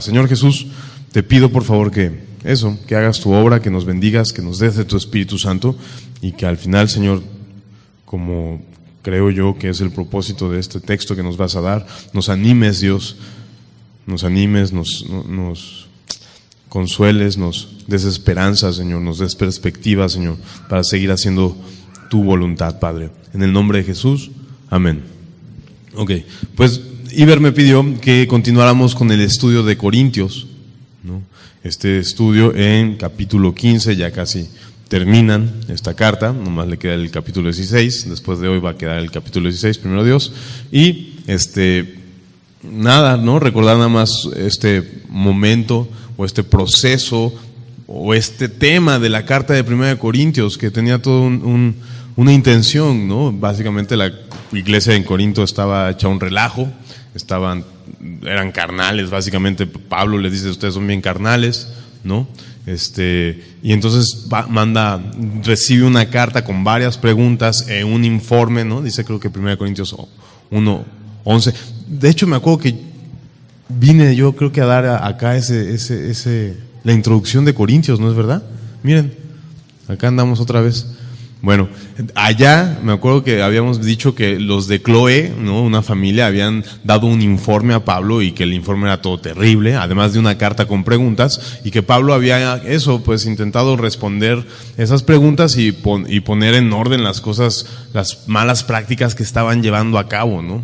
Señor Jesús, te pido por favor que hagas tu obra, que nos bendigas, que nos des de tu Espíritu Santo y que al final, Señor, como creo yo que es el propósito de este texto que nos vas a dar, nos animes, Dios, nos animes, nos consueles, nos des esperanza, Señor, nos des perspectiva, Señor, para seguir haciendo tu voluntad, Padre. En el nombre de Jesús, amén. Ok, pues Iber me pidió que continuáramos con el estudio de Corintios, ¿no? Este estudio en capítulo 15, ya casi terminan esta carta, nomás le queda el capítulo 16, después de hoy va a quedar el capítulo 16, primero Dios, y nada, ¿no? Recordar nada más este momento o este proceso o este tema de la carta de 1 Corintios que tenía todo una intención, ¿no? Básicamente la iglesia en Corinto estaba hecha un relajo, eran carnales, básicamente Pablo les dice, ustedes son bien carnales, ¿no? Y entonces recibe una carta con varias preguntas, un informe, ¿no? Dice creo que 1 Corintios 1:11. De hecho me acuerdo que vine yo creo que a dar acá la introducción de Corintios, ¿no es verdad? Miren, acá andamos otra vez. Bueno, allá me acuerdo que habíamos dicho que los de Cloé, ¿no? Una familia, habían dado un informe a Pablo y que el informe era todo terrible, además de una carta con preguntas, y que Pablo había pues intentado responder esas preguntas y poner en orden las cosas, las malas prácticas que estaban llevando a cabo, ¿no?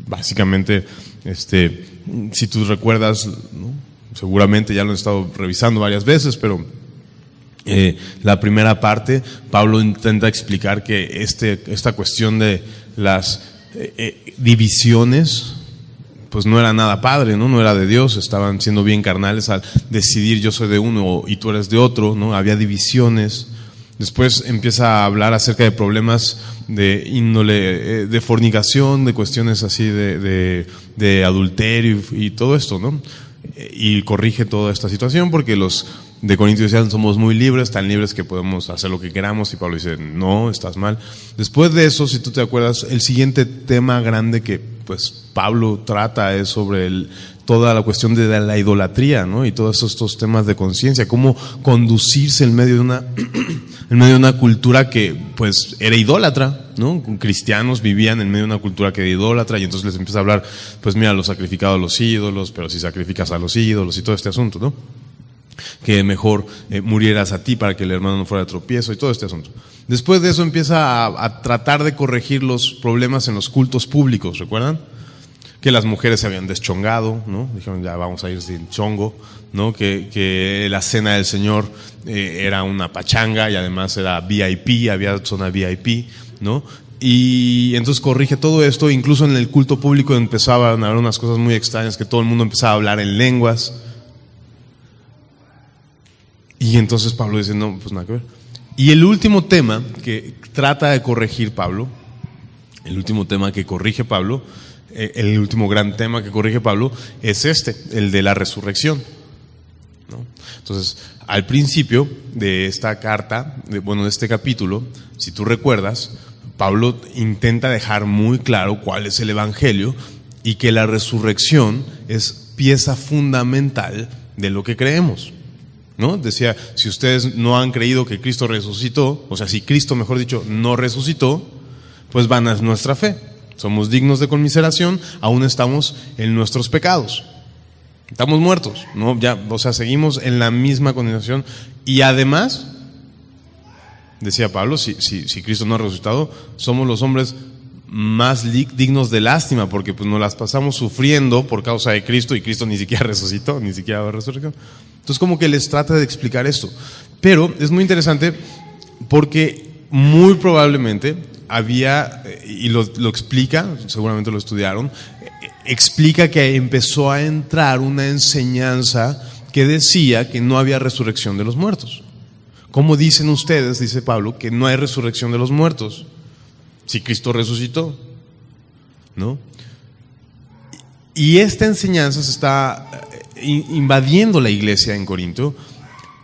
Básicamente, si tú recuerdas, ¿no? Seguramente ya lo he estado revisando varias veces, pero la primera parte, Pablo intenta explicar que esta cuestión de las divisiones, pues no era nada padre, ¿no? No era de Dios, estaban siendo bien carnales al decidir yo soy de uno y tú eres de otro, ¿no? Había divisiones. Después empieza a hablar acerca de problemas de índole, de fornicación, de cuestiones así de adulterio y todo esto, ¿no? Y corrige toda esta situación porque los de Corintios decían somos muy libres, tan libres que podemos hacer lo que queramos, y Pablo dice no, estás mal. Después de eso, si tú te acuerdas, el siguiente tema grande que pues Pablo trata es sobre toda la cuestión de la idolatría, ¿no? Y todos estos temas de conciencia, cómo conducirse en medio de una cultura que pues era idólatra, ¿no? Cristianos vivían en medio de una cultura que era idólatra, y entonces les empieza a hablar, pues mira, los sacrificados a los ídolos, pero si sacrificas a los ídolos y todo este asunto, ¿no? Que mejor murieras a ti para que el hermano no fuera de tropiezo y todo este asunto. Después de eso empieza a tratar de corregir los problemas en los cultos públicos, ¿recuerdan? Que las mujeres se habían deschongado, ¿no? Dijeron ya vamos a ir sin chongo, ¿no? Que la cena del Señor era una pachanga y además era VIP, había zona VIP, ¿no? Y entonces corrige todo esto, incluso en el culto público empezaban a haber unas cosas muy extrañas, que todo el mundo empezaba a hablar en lenguas. Y entonces Pablo dice, no, pues nada que ver. Y el último tema que trata de corregir Pablo, el último gran tema que corrige Pablo es el de la resurrección, ¿no? Entonces, al principio de esta carta, de este capítulo, si tú recuerdas, Pablo intenta dejar muy claro cuál es el evangelio y que la resurrección es pieza fundamental de lo que creemos, ¿no? Decía, si ustedes no han creído que Cristo resucitó, o sea, si Cristo, mejor dicho, no resucitó, pues vana es nuestra fe. Somos dignos de conmiseración, aún estamos en nuestros pecados. Estamos muertos, ¿no? Ya, o sea, seguimos en la misma condenación. Y además, decía Pablo, si Cristo no ha resucitado, somos los hombres más dignos de lástima, porque pues nos las pasamos sufriendo por causa de Cristo, y Cristo ni siquiera resucitó, ni siquiera resucitó. Entonces como que les trata de explicar esto. Pero es muy interesante porque muy probablemente había, y lo explica, seguramente lo estudiaron, explica que empezó a entrar una enseñanza que decía que no había resurrección de los muertos. ¿Cómo dicen ustedes, dice Pablo, que no hay resurrección de los muertos si Cristo resucitó? ¿No? Y esta enseñanza se está invadiendo la iglesia en Corinto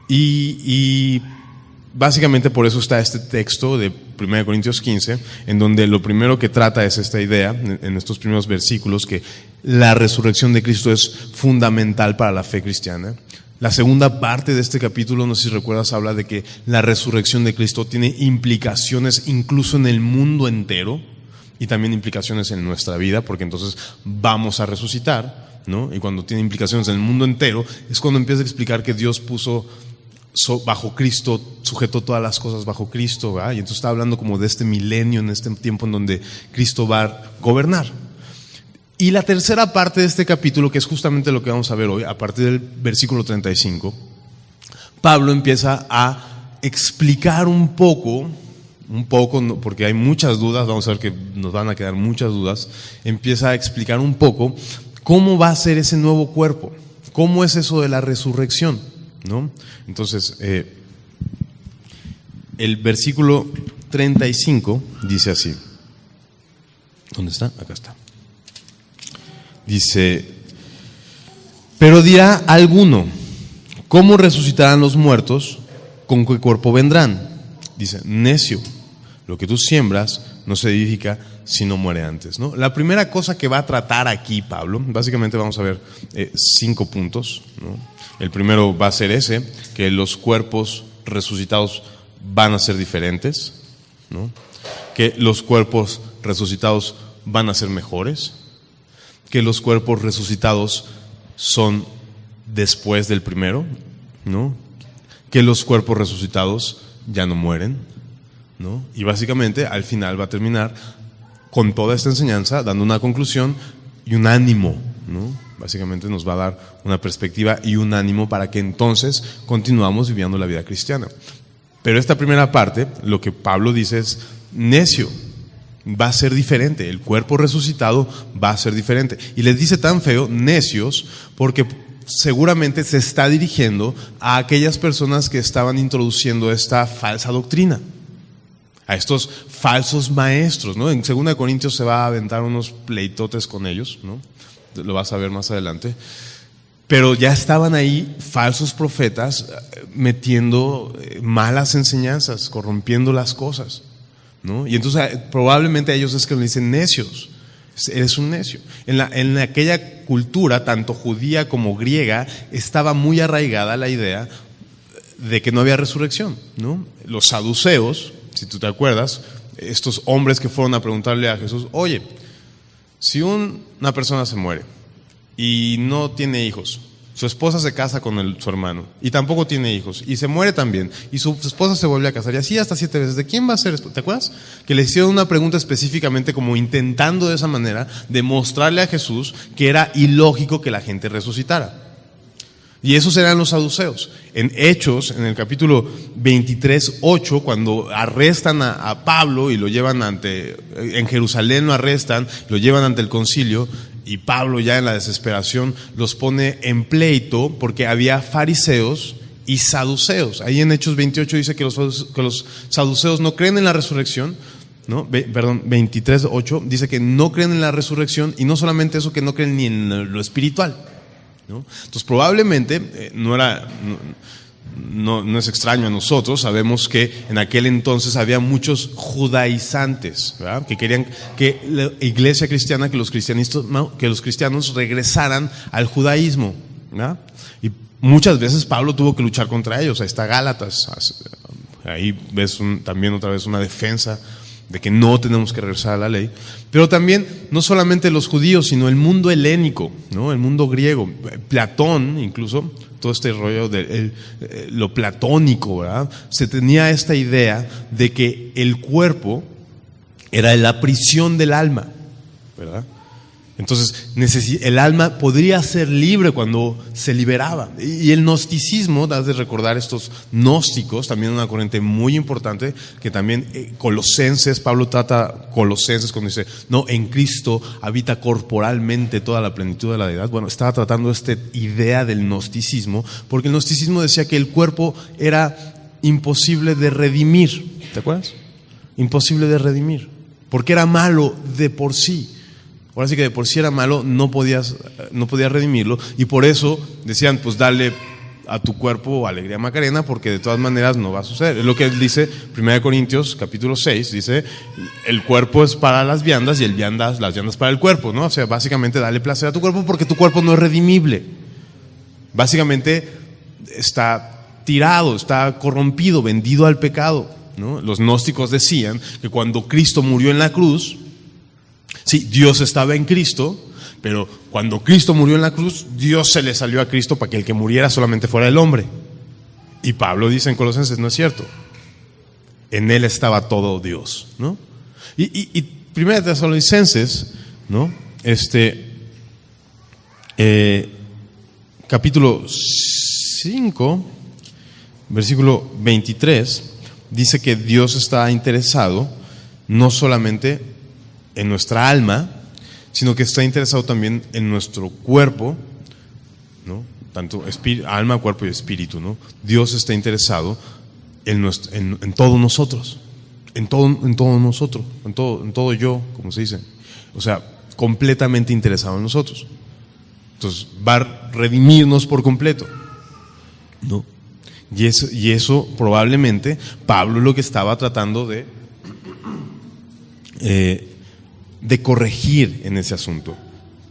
y básicamente por eso está este texto de 1 Corintios 15, en donde lo primero que trata es esta idea, en estos primeros versículos, que la resurrección de Cristo es fundamental para la fe cristiana. La segunda parte de este capítulo, no sé si recuerdas, habla de que la resurrección de Cristo tiene implicaciones incluso en el mundo entero y también implicaciones en nuestra vida, porque entonces vamos a resucitar, ¿no? Y cuando tiene implicaciones en el mundo entero, es cuando empieza a explicar que Dios puso bajo Cristo, sujetó todas las cosas bajo Cristo, ¿verdad? Y entonces está hablando como de este milenio, en este tiempo en donde Cristo va a gobernar. Y la tercera parte de este capítulo, que es justamente lo que vamos a ver hoy, a partir del versículo 35, Pablo empieza a explicar un poco, porque hay muchas dudas, vamos a ver que nos van a quedar muchas dudas, empieza a explicar un poco cómo va a ser ese nuevo cuerpo, cómo es eso de la resurrección, ¿no? Entonces, el versículo 35 dice así. ¿Dónde está? Acá está. Dice: pero dirá alguno, ¿cómo resucitarán los muertos? ¿Con qué cuerpo vendrán? Dice: necio, lo que tú siembras no se edifica si no muere antes, ¿no? La primera cosa que va a tratar aquí Pablo, básicamente vamos a ver 5 puntos, ¿no? El primero va a ser ese, que los cuerpos resucitados van a ser diferentes, ¿no? Que los cuerpos resucitados van a ser mejores, que los cuerpos resucitados son después del primero, ¿no? Que los cuerpos resucitados ya no mueren, ¿no? Y básicamente al final va a terminar con toda esta enseñanza dando una conclusión y un ánimo, ¿no? Básicamente nos va a dar una perspectiva y un ánimo para que entonces continuamos viviendo la vida cristiana. Pero esta primera parte, lo que Pablo dice es: necio, va a ser diferente, el cuerpo resucitado va a ser diferente. Y les dice tan feo, necios, porque seguramente se está dirigiendo a aquellas personas que estaban introduciendo esta falsa doctrina, a estos falsos maestros, ¿no? En 2 Corintios se va a aventar unos pleitotes con ellos, ¿no? Lo vas a ver más adelante. Pero ya estaban ahí falsos profetas metiendo malas enseñanzas, corrompiendo las cosas, ¿no? Y entonces probablemente a ellos es que le dicen necios, eres un necio. En aquella cultura, tanto judía como griega, estaba muy arraigada la idea de que no había resurrección, ¿no? Los saduceos, si tú te acuerdas, estos hombres que fueron a preguntarle a Jesús: oye, si una persona se muere y no tiene hijos, su esposa se casa con su hermano y tampoco tiene hijos, y se muere también, y su esposa se vuelve a casar, y así hasta 7 veces, ¿de quién va a ser? ¿Te acuerdas? Que le hicieron una pregunta específicamente, como intentando de esa manera demostrarle a Jesús que era ilógico que la gente resucitara. Y esos eran los saduceos. En Hechos, en el capítulo 23:8, cuando arrestan a Pablo y lo llevan en Jerusalén lo arrestan, lo llevan ante el concilio, y Pablo, ya en la desesperación, los pone en pleito porque había fariseos y saduceos. Ahí en Hechos 28 dice que los saduceos no creen en la resurrección, ¿no? 23:8 dice que no creen en la resurrección, y no solamente eso, que no creen ni en lo espiritual, ¿no? Entonces probablemente no es extraño a nosotros. Sabemos que en aquel entonces había muchos judaizantes, ¿verdad? Que querían que la iglesia cristiana, que los cristianos regresaran al judaísmo, ¿verdad? Y muchas veces Pablo tuvo que luchar contra ellos. Ahí está Gálatas, ahí ves también otra vez una defensa de que no tenemos que regresar a la ley. Pero también, no solamente los judíos, sino el mundo helénico, ¿no? El mundo griego, Platón incluso, todo este rollo de lo platónico, ¿verdad? Se tenía esta idea de que el cuerpo era la prisión del alma, ¿verdad? Entonces, el alma podría ser libre cuando se liberaba. Y el gnosticismo, das de recordar estos gnósticos, también una corriente muy importante, que también Colosenses, Pablo trata Colosenses cuando dice: no, en Cristo habita corporalmente toda la plenitud de la deidad. Bueno, estaba tratando esta idea del gnosticismo, porque el gnosticismo decía que el cuerpo era imposible de redimir. ¿Te acuerdas? Imposible de redimir, porque era malo de por sí. Ahora sí que de por sí era malo, no podías redimirlo, y por eso decían: pues dale a tu cuerpo alegría Macarena, porque de todas maneras no va a suceder. Es lo que dice 1 Corintios capítulo 6, dice, el cuerpo es para las viandas y las viandas para el cuerpo, ¿no? O sea, básicamente dale placer a tu cuerpo porque tu cuerpo no es redimible. Básicamente está tirado, está corrompido, vendido al pecado, ¿no? Los gnósticos decían que cuando Cristo murió en la cruz, sí, Dios estaba en Cristo, pero cuando Cristo murió en la cruz, Dios se le salió a Cristo para que el que muriera solamente fuera el hombre. Y Pablo dice en Colosenses, no es cierto. En él estaba todo Dios, ¿no? Y Primera de Tesalonicenses, ¿no? Capítulo 5, versículo 23, dice que Dios está interesado no solamente en nuestra alma, sino que está interesado también en nuestro cuerpo, ¿no? Tanto alma, cuerpo y espíritu, ¿no? Dios está interesado en todos nosotros, en todo nosotros, en todo yo, como se dice. O sea, completamente interesado en nosotros. Entonces, va a redimirnos por completo, ¿no? Y eso probablemente Pablo lo que estaba tratando de corregir en ese asunto,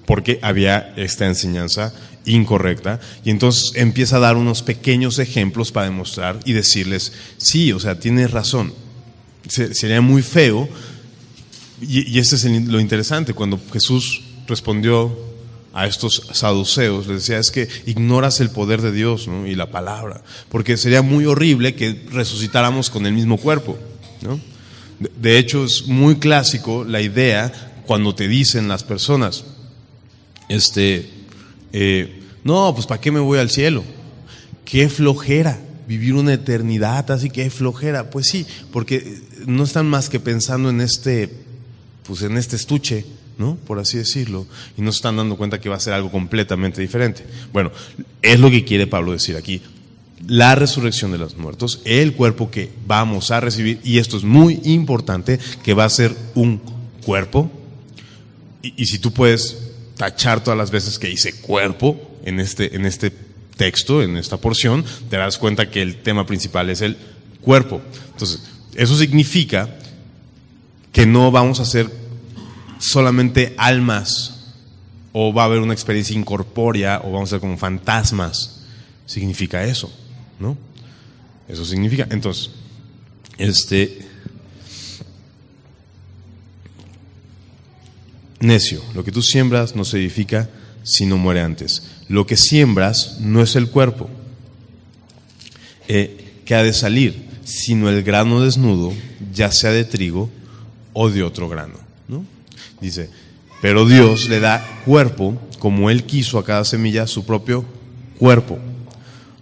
porque había esta enseñanza incorrecta, y entonces empieza a dar unos pequeños ejemplos para demostrar y decirles, sí, o sea, tienes razón, sería muy feo, y este es lo interesante, cuando Jesús respondió a estos saduceos, les decía, es que ignoras el poder de Dios, ¿no? Y la palabra, porque sería muy horrible que resucitáramos con el mismo cuerpo, ¿no? De hecho, es muy clásico la idea cuando te dicen las personas, no, pues ¿para qué me voy al cielo? Qué flojera vivir una eternidad, así que flojera. Pues sí, porque no están más que pensando en este estuche, ¿no? Por así decirlo, y no se están dando cuenta que va a ser algo completamente diferente. Bueno, es lo que quiere Pablo decir aquí. La resurrección de los muertos, el cuerpo que vamos a recibir, y esto es muy importante, que va a ser un cuerpo, y si tú puedes tachar todas las veces que dice cuerpo en este texto, en esta porción, te das cuenta que el tema principal es el cuerpo. Entonces, eso significa que no vamos a ser solamente almas, o va a haber una experiencia incorpórea, o vamos a ser como fantasmas. Significa eso, ¿no? Eso significa. Entonces, necio, lo que tú siembras no se edifica si no muere antes. Lo que siembras no es el cuerpo que ha de salir, sino el grano desnudo, ya sea de trigo o de otro grano, ¿no? Dice, pero Dios le da cuerpo como Él quiso a cada semilla su propio cuerpo.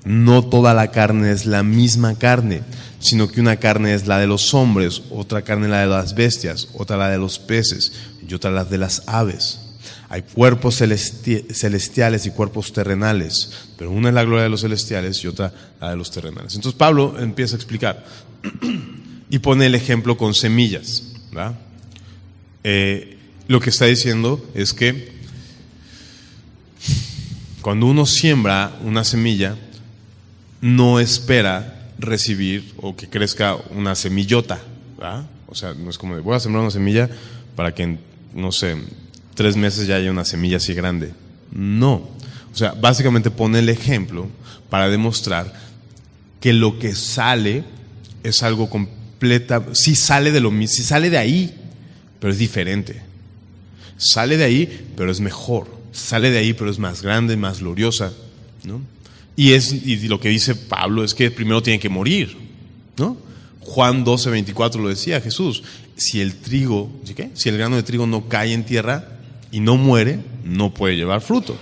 No toda la carne es la misma carne, sino que una carne es la de los hombres, otra carne la de las bestias, otra la de los peces y otra la de las aves. Hay cuerpos celestiales y cuerpos terrenales, pero una es la gloria de los celestiales y otra la de los terrenales. Entonces Pablo empieza a explicar y pone el ejemplo con semillas, ¿verdad? Lo que está diciendo es que cuando uno siembra una semilla, no espera recibir o que crezca una semillota, ¿verdad? O sea, no es como de voy a sembrar una semilla para que en, no sé, 3 meses ya haya una semilla así grande. No. O sea, básicamente pone el ejemplo para demostrar que lo que sale es algo completa, sí sale de lo mismo, sí sale de ahí, pero es diferente. Sale de ahí, pero es mejor. Sale de ahí, pero es más grande, más gloriosa, ¿no? Y lo que dice Pablo es que primero tiene que morir, ¿no? Juan 12:24 lo decía Jesús. Si el grano de trigo no cae en tierra y no muere, no puede llevar fruto.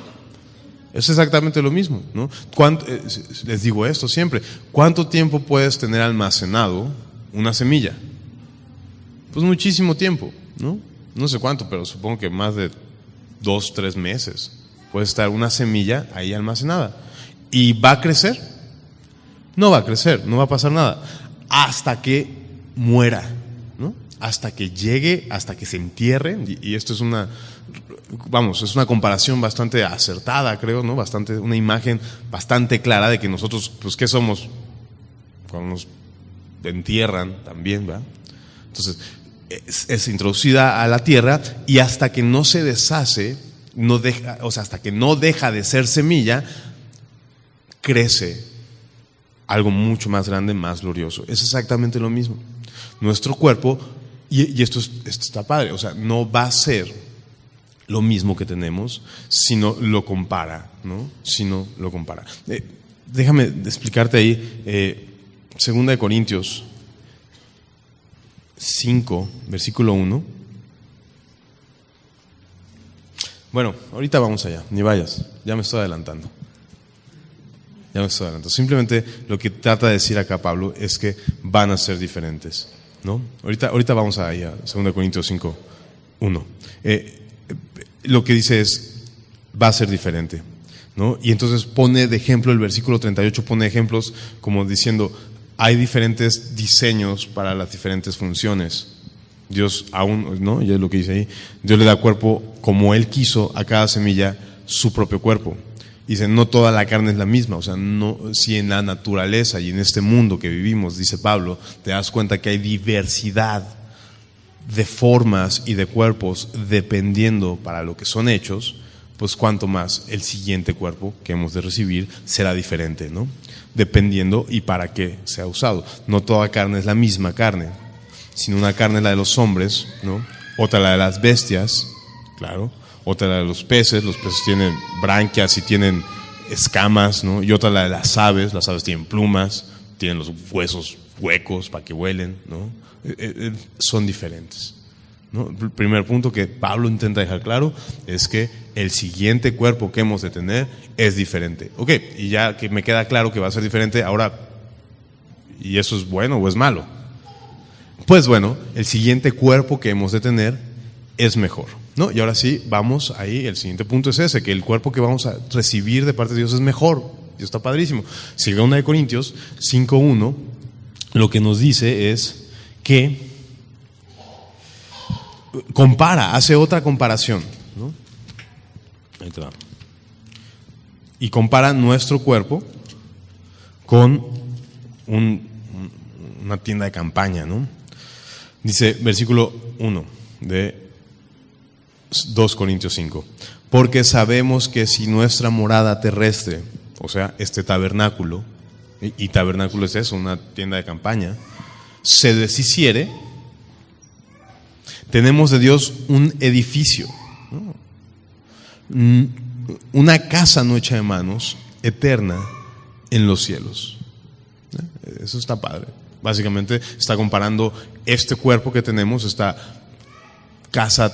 Es exactamente lo mismo, ¿no? Les digo esto siempre. ¿Cuánto tiempo puedes tener almacenado una semilla? Pues muchísimo tiempo, ¿no? No sé cuánto, pero supongo que más de 2-3 meses puede estar una semilla ahí almacenada. ¿Y va a crecer? No va a crecer, no va a pasar nada hasta que muera, ¿no? hasta que llegue, hasta que se entierre, y esto es una comparación bastante acertada, creo, ¿no? Una imagen bastante clara de que nosotros, pues, ¿qué somos? Cuando nos entierran también, ¿verdad? Entonces, es introducida a la tierra y hasta que no se deshace, hasta que no deja de ser semilla, crece algo mucho más grande, más glorioso. Es exactamente lo mismo. Nuestro cuerpo, y esto está padre, o sea, no va a ser lo mismo que tenemos, sino lo compara, ¿no? Sino lo compara. Déjame explicarte ahí, 2 Corintios 5, versículo 1. Bueno, ahorita vamos allá, ni vayas, ya me estoy adelantando. Simplemente lo que trata de decir acá Pablo es que van a ser diferentes, ¿no? Ahorita vamos ahí a 2 Corintios 5, 1. Lo que dice es, va a ser diferente, ¿no? Y entonces pone de ejemplo, el versículo 38 pone ejemplos como diciendo, hay diferentes diseños para las diferentes funciones. Dios aún, ¿no? Ya es lo que dice ahí. Dios le da cuerpo como Él quiso a cada semilla su propio cuerpo. Dice, no toda la carne es la misma. O sea, no, si en la naturaleza y en este mundo que vivimos, dice Pablo, te das cuenta que hay diversidad de formas y de cuerpos dependiendo para lo que son hechos, pues cuanto más el siguiente cuerpo que hemos de recibir será diferente, ¿no? Dependiendo y para qué sea usado. No toda carne es la misma carne, sino una carne es la de los hombres, ¿no? Otra la de las bestias, claro. Otra la de los peces tienen branquias y tienen escamas, ¿no? Y otra la de las aves tienen plumas, tienen los huesos huecos para que vuelen, ¿no? Son diferentes, ¿no? El primer punto que Pablo intenta dejar claro es que el siguiente cuerpo que hemos de tener es diferente. Ok, y ya que me queda claro que va a ser diferente, ahora, ¿y eso es bueno o es malo? Pues bueno, el siguiente cuerpo que hemos de tener es mejor, ¿no? Y ahora sí, vamos ahí, el siguiente punto es ese, que el cuerpo que vamos a recibir de parte de Dios es mejor. Dios está padrísimo. Sigue 1 Corintios 5:1, lo que nos dice es que hace otra comparación, ¿no? Ahí te va. Y compara nuestro cuerpo con una tienda de campaña, ¿no? Dice, versículo 1 de 2 Corintios 5. Porque sabemos que si nuestra morada terrestre, o sea, este tabernáculo, y tabernáculo es eso, una tienda de campaña, se deshiciere, tenemos de Dios un edificio, ¿no? Una casa no hecha de manos, eterna en los cielos. Eso está padre. Básicamente está comparando este cuerpo que tenemos, esta casa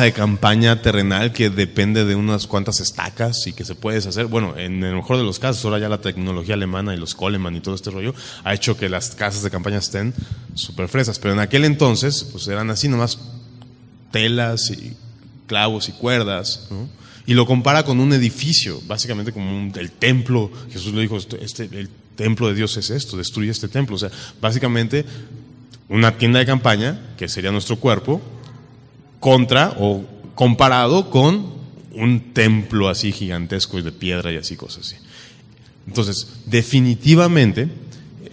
de campaña terrenal que depende de unas cuantas estacas y que se puede deshacer. Bueno, en el mejor de los casos, ahora ya la tecnología alemana y los Coleman y todo este rollo ha hecho que las casas de campaña estén súper fresas. Pero en aquel entonces, pues eran así nomás telas y clavos y cuerdas, ¿no? Y lo compara con un edificio, básicamente como el templo. Jesús le dijo, el templo de Dios es esto, destruye este templo. O sea, básicamente una tienda de campaña, que sería nuestro cuerpo, comparado con un templo así gigantesco y de piedra y así cosas así. Entonces, definitivamente,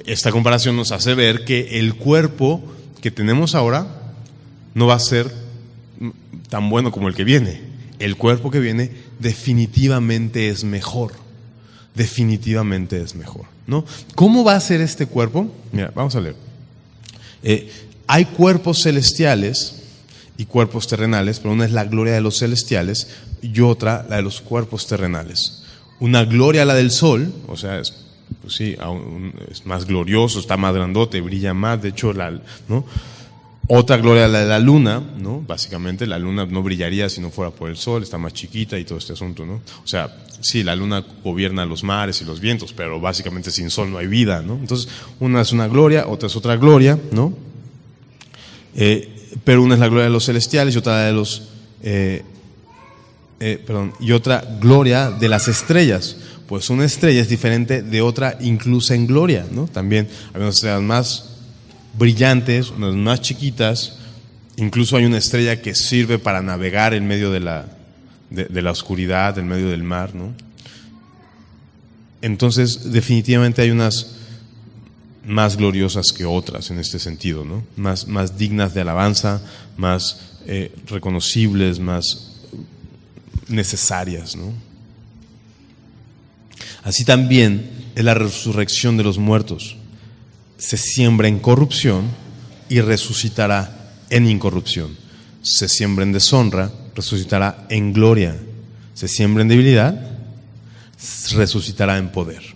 esta comparación nos hace ver que el cuerpo que tenemos ahora no va a ser tan bueno como el que viene. El cuerpo que viene definitivamente es mejor. Definitivamente es mejor, ¿no? ¿Cómo va a ser este cuerpo? Mira, vamos a leer. Hay cuerpos celestiales y cuerpos terrenales, pero una es la gloria de los celestiales y otra la de los cuerpos terrenales. Una gloria la del sol, o sea, es más glorioso, está más grandote, brilla más, de hecho, ¿no? Otra gloria la de la luna, ¿no? Básicamente la luna no brillaría si no fuera por el sol, está más chiquita y todo este asunto, ¿no? O sea, sí, la luna gobierna los mares y los vientos, pero básicamente sin sol no hay vida, ¿no? Entonces, una es una gloria, otra es otra gloria, ¿no? Pero una es la gloria de los celestiales y otra y otra gloria de las estrellas. Pues una estrella es diferente de otra inclusa en gloria, ¿no? También hay unas estrellas más brillantes, unas más chiquitas. Incluso hay una estrella que sirve para navegar en medio de la oscuridad, en medio del mar, ¿no? Entonces, definitivamente hay unas más gloriosas que otras en este sentido, ¿no? Más dignas de alabanza, más reconocibles, más necesarias, ¿no? Así también es la resurrección de los muertos. Se siembra en corrupción y resucitará en incorrupción. Se siembra en deshonra, resucitará en gloria. Se siembra en debilidad, resucitará en poder.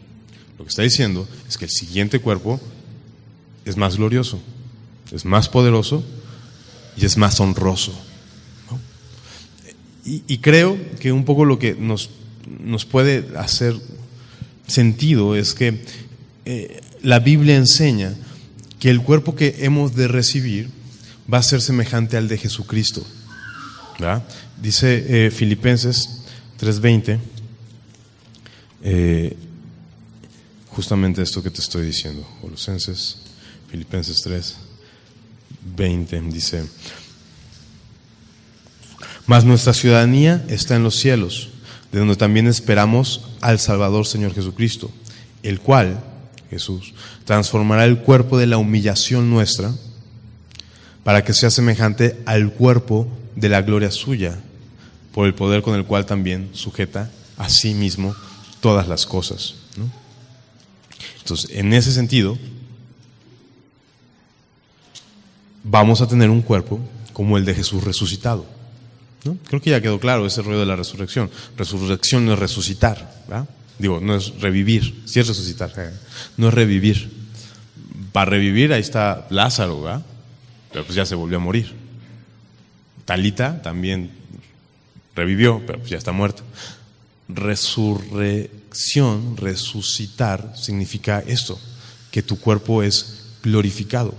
Lo que está diciendo es que el siguiente cuerpo es más glorioso, es más poderoso y es más honroso, ¿no? Y creo que un poco lo que nos puede hacer sentido es que la Biblia enseña que el cuerpo que hemos de recibir va a ser semejante al de Jesucristo, ¿verdad? Dice Filipenses 3:20, justamente esto que te estoy diciendo. Filipenses 3:20 dice: mas nuestra ciudadanía está en los cielos, de donde también esperamos al Salvador Señor Jesucristo, el cual, Jesús, transformará el cuerpo de la humillación nuestra para que sea semejante al cuerpo de la gloria suya, por el poder con el cual también sujeta a sí mismo todas las cosas, ¿no? Entonces, en ese sentido, vamos a tener un cuerpo como el de Jesús resucitado, ¿no? Creo que ya quedó claro ese rollo de la resurrección. Resurrección no es resucitar, ¿verdad? Digo, no es revivir, sí es resucitar, no es revivir. Para revivir ahí está Lázaro, ¿verdad? Pero pues ya se volvió a morir. Talita también revivió, pero pues ya está muerta. Resurrección, resucitar, significa esto, que tu cuerpo es glorificado,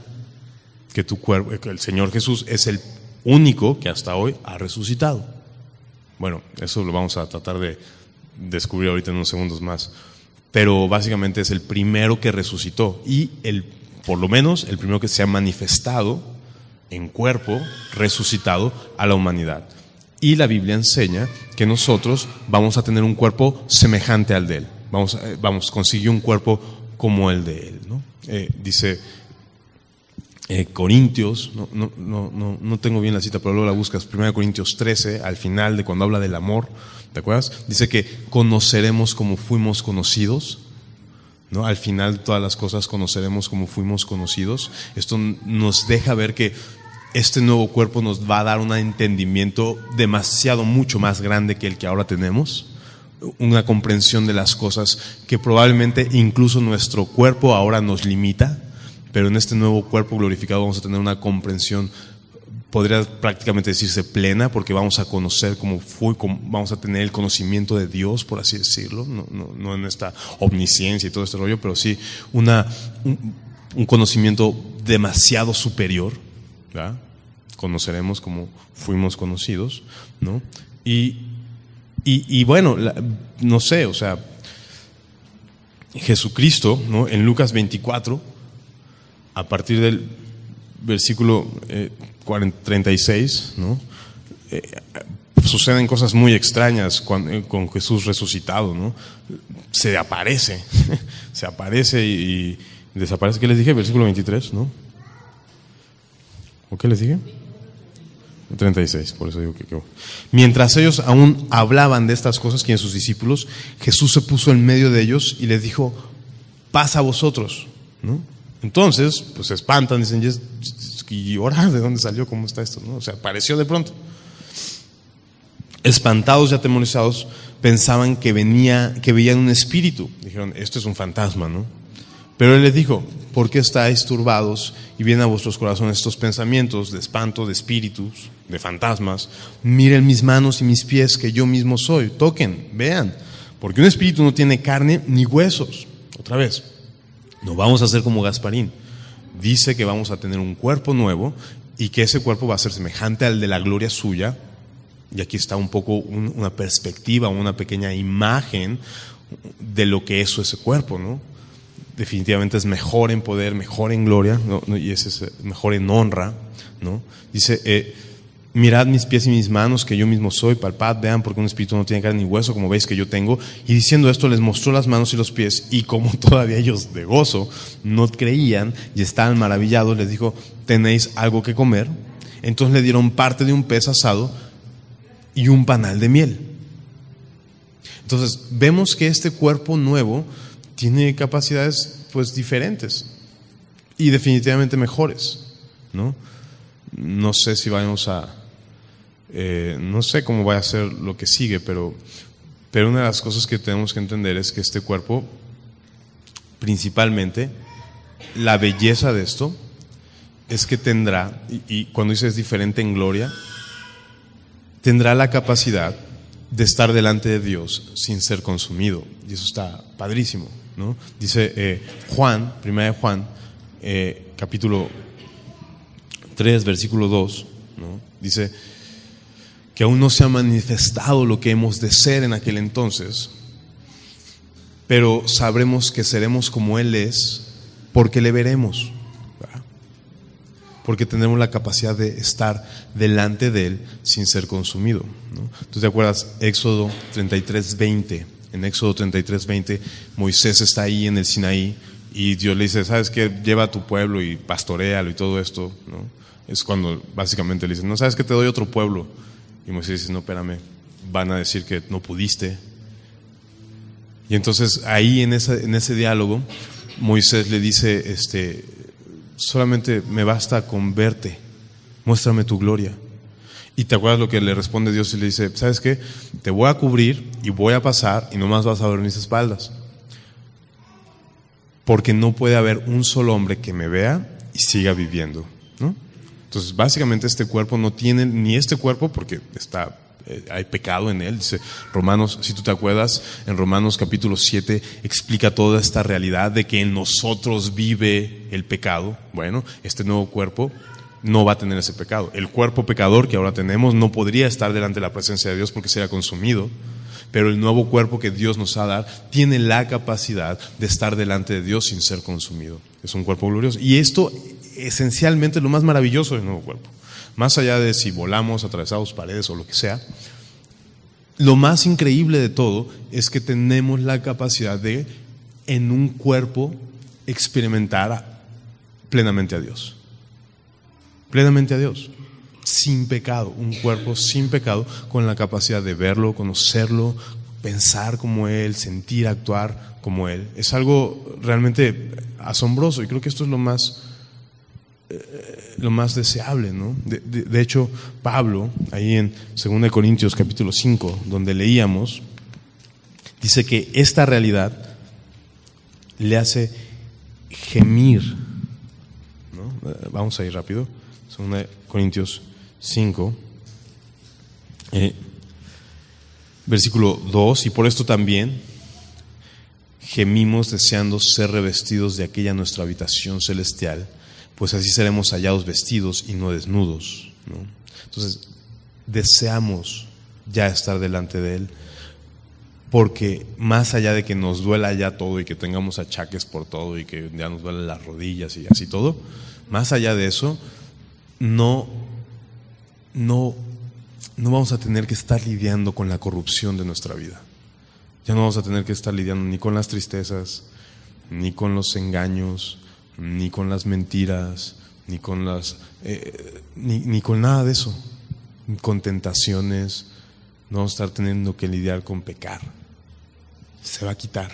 que tu cuerpo, que el Señor Jesús es el único que hasta hoy ha resucitado. Bueno, eso lo vamos a tratar de descubrir ahorita en unos segundos más, pero básicamente es el primero que resucitó y por lo menos el primero que se ha manifestado en cuerpo resucitado a la humanidad. Y la Biblia enseña que nosotros vamos a tener un cuerpo semejante al de Él. Vamos a conseguir un cuerpo como el de Él, ¿no? Dice Corintios, no tengo bien la cita, pero luego la buscas, 1 Corintios 13, al final de cuando habla del amor, ¿te acuerdas? Dice que conoceremos como fuimos conocidos, ¿no? Al final de todas las cosas conoceremos como fuimos conocidos. Esto nos deja ver que este nuevo cuerpo nos va a dar un entendimiento mucho más grande que el que ahora tenemos, una comprensión de las cosas que probablemente incluso nuestro cuerpo ahora nos limita, pero en este nuevo cuerpo glorificado vamos a tener una comprensión, podría prácticamente decirse plena, porque vamos a conocer vamos a tener el conocimiento de Dios, por así decirlo, no en esta omnisciencia y todo este rollo, pero sí un conocimiento demasiado superior, ¿verdad? Conoceremos como fuimos conocidos, ¿no? Y bueno, no sé, o sea, Jesucristo, ¿no? En Lucas 24, a partir del versículo 36, ¿no? Suceden cosas muy extrañas con Jesús resucitado, ¿no? Se aparece y desaparece. ¿Qué les dije? Versículo 23, ¿no? ¿O qué les dije? 36, por eso digo que mientras ellos aún hablaban de estas cosas, ¿quiénes? Sus discípulos, Jesús se puso en medio de ellos y les dijo: paz a vosotros, ¿no? Entonces, pues se espantan, dicen: ¿y ahora de dónde salió? ¿Cómo está esto? ¿No? O sea, apareció de pronto. Espantados y atemorizados, pensaban que veían un espíritu. Dijeron: esto es un fantasma, ¿no? Pero Él les dijo: ¿por qué estáis turbados y vienen a vuestros corazones estos pensamientos de espanto, de espíritus, de fantasmas? Miren mis manos y mis pies, que yo mismo soy. Toquen, vean, porque un espíritu no tiene carne ni huesos. Otra vez, no vamos a ser como Gasparín. Dice que vamos a tener un cuerpo nuevo y que ese cuerpo va a ser semejante al de la gloria suya. Y aquí está un poco una perspectiva, una pequeña imagen de lo que es ese cuerpo, ¿no? definitivamente es mejor en poder, mejor en gloria, ¿no? Y ese es mejor en honra, ¿no? Dice, mirad mis pies y mis manos, que yo mismo soy, palpad, vean, porque un espíritu no tiene carne ni hueso, como veis que yo tengo. Y diciendo esto, les mostró las manos y los pies, y como todavía ellos de gozo no creían y estaban maravillados, les dijo, ¿tenéis algo que comer? Entonces le dieron parte de un pez asado y un panal de miel. Entonces vemos que este cuerpo nuevo tiene capacidades pues diferentes y definitivamente mejores, ¿no? No sé si vamos a no sé cómo va a ser lo que sigue, pero una de las cosas que tenemos que entender es que este cuerpo, principalmente la belleza de esto es que tendrá, y cuando dice es diferente en gloria, tendrá la capacidad de estar delante de Dios sin ser consumido. Y eso está padrísimo, ¿no? Dice Juan, primera de Juan, capítulo 3, versículo 2, ¿no? Dice que aún no se ha manifestado lo que hemos de ser en aquel entonces, pero sabremos que seremos como Él es, porque le veremos, ¿verdad? Porque tendremos la capacidad de estar delante de Él sin ser consumido, ¿no? ¿Tú te acuerdas? Éxodo 33:20. En Éxodo 33:20, Moisés está ahí en el Sinaí y Dios le dice, ¿sabes qué? Lleva a tu pueblo y pastoréalo y todo esto, ¿no? Es cuando básicamente le dicen, no, ¿sabes qué? Te doy otro pueblo. Y Moisés dice, no, espérame, van a decir que no pudiste. Y entonces ahí en ese diálogo, Moisés le dice, solamente me basta con verte, muéstrame tu gloria. Y te acuerdas lo que le responde Dios y le dice, ¿sabes qué? Te voy a cubrir y voy a pasar y nomás vas a ver mis espaldas. Porque no puede haber un solo hombre que me vea y siga viviendo, ¿no? Entonces básicamente este cuerpo no tiene ni este cuerpo porque hay pecado en él. Dice Romanos, si tú te acuerdas, en Romanos capítulo 7 explica toda esta realidad de que en nosotros vive el pecado. Bueno, este nuevo cuerpo no va a tener ese pecado. El cuerpo pecador que ahora tenemos no podría estar delante de la presencia de Dios porque sería consumido, pero el nuevo cuerpo que Dios nos ha dado tiene la capacidad de estar delante de Dios sin ser consumido. Es un cuerpo glorioso. Y esto esencialmente es lo más maravilloso del nuevo cuerpo. Más allá de si volamos, atravesamos paredes o lo que sea, lo más increíble de todo es que tenemos la capacidad de, en un cuerpo, experimentar plenamente a Dios. Plenamente a Dios. Sin pecado. Un cuerpo sin pecado, con la capacidad de verlo, conocerlo, pensar como Él, sentir, actuar como Él. Es algo realmente asombroso y creo que esto es lo más deseable, ¿no? De hecho, Pablo, ahí en 2 Corintios capítulo 5, donde leíamos, dice que esta realidad le hace gemir, ¿no? Vamos a ir rápido. 2 Corintios 5, versículo 2, y por esto también gemimos deseando ser revestidos de aquella nuestra habitación celestial, pues así seremos hallados vestidos y no desnudos, ¿no? Entonces, deseamos ya estar delante de Él, porque más allá de que nos duela ya todo y que tengamos achaques por todo y que ya nos duelen las rodillas y así todo, más allá de eso, no vamos a tener que estar lidiando con la corrupción de nuestra vida. Ya no vamos a tener que estar lidiando ni con las tristezas, ni con los engaños, ni con las mentiras, ni con ni con nada de eso, ni con tentaciones. No vamos a estar teniendo que lidiar con pecar. Se va a quitar.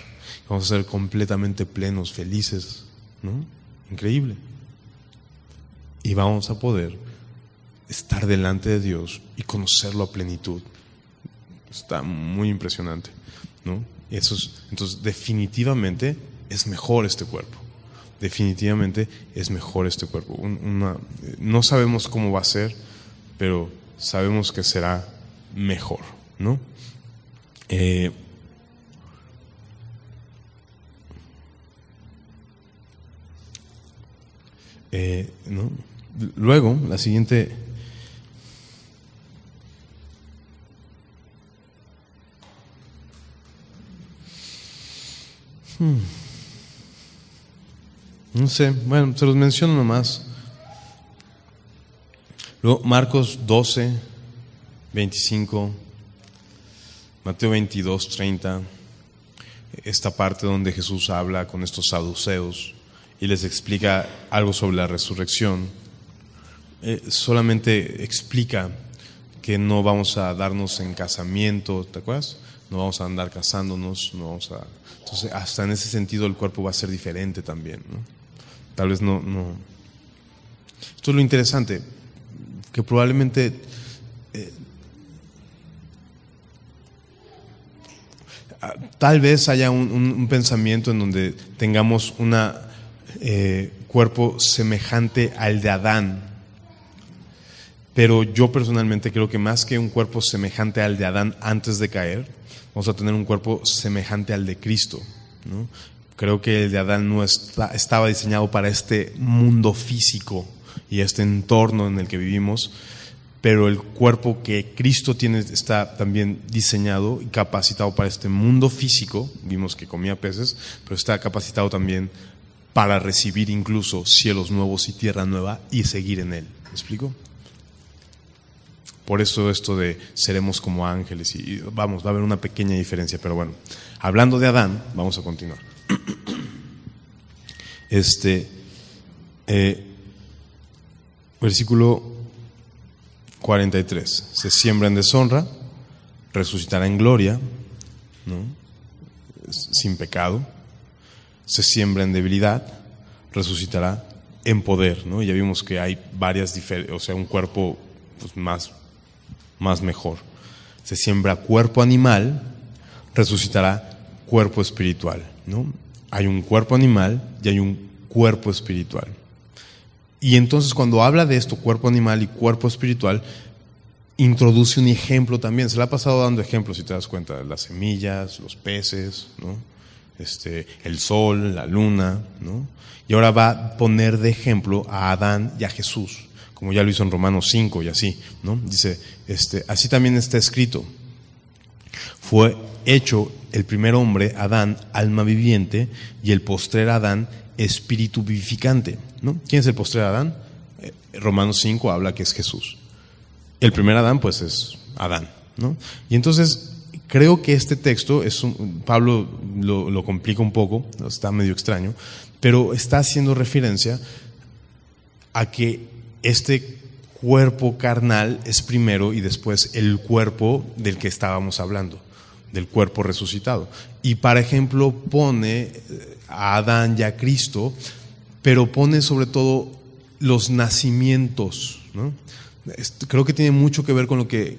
Vamos a ser completamente plenos, felices, ¿no? Increíble. Y vamos a poder estar delante de Dios y conocerlo a plenitud. Está muy impresionante, ¿no? Entonces definitivamente es mejor este cuerpo. Definitivamente es mejor este cuerpo. No sabemos cómo va a ser, pero sabemos que será mejor, ¿no? ¿No? Luego, la siguiente. No sé, bueno, se los menciono nomás. Luego, Marcos 12, 25, Mateo 22, 30, esta parte donde Jesús habla con estos saduceos y les explica algo sobre la resurrección. Solamente explica que no vamos a darnos en casamiento, ¿te acuerdas? No vamos a andar casándonos, no vamos a... Entonces, hasta en ese sentido el cuerpo va a ser diferente también, ¿no? Tal vez no. Esto es lo interesante, que probablemente tal vez haya un pensamiento en donde tengamos un cuerpo semejante al de Adán. Pero yo personalmente creo que más que un cuerpo semejante al de Adán antes de caer, vamos a tener un cuerpo semejante al de Cristo, ¿no? Creo que el de Adán no estaba diseñado para este mundo físico y este entorno en el que vivimos, pero el cuerpo que Cristo tiene está también diseñado y capacitado para este mundo físico. Vimos que comía peces, pero está capacitado también para recibir incluso cielos nuevos y tierra nueva y seguir en él. ¿Me explico? Por eso esto de seremos como ángeles y vamos, va a haber una pequeña diferencia, pero bueno, hablando de Adán, vamos a continuar. Versículo 43. Se siembra en deshonra, resucitará en gloria, ¿no? Sin pecado. Se siembra en debilidad, resucitará en poder, ¿no? Ya vimos que hay varias diferencias, o sea, un cuerpo pues, más mejor. Se siembra cuerpo animal, resucitará cuerpo espiritual, ¿no? Hay un cuerpo animal y hay un cuerpo espiritual. Y entonces cuando habla de esto, cuerpo animal y cuerpo espiritual, introduce un ejemplo también. Se le ha pasado dando ejemplos, si te das cuenta, las semillas, los peces, ¿no? El sol, la luna, ¿no? Y ahora va a poner de ejemplo a Adán y a Jesús, como ya lo hizo en Romanos 5 y así, ¿no? Dice, así también está escrito. Fue hecho el primer hombre, Adán, alma viviente, y el postrer Adán, espíritu vivificante, ¿no? ¿Quién es el postrer Adán? Romanos 5 habla que es Jesús. El primer Adán, pues es Adán, ¿no? Y entonces creo que este texto Pablo lo complica un poco, está medio extraño, pero está haciendo referencia a que este cuerpo carnal es primero y después el cuerpo del que estábamos hablando, del cuerpo resucitado. Y para ejemplo pone a Adán y a Cristo, pero pone sobre todo los nacimientos, ¿no? Creo que tiene mucho que ver con lo que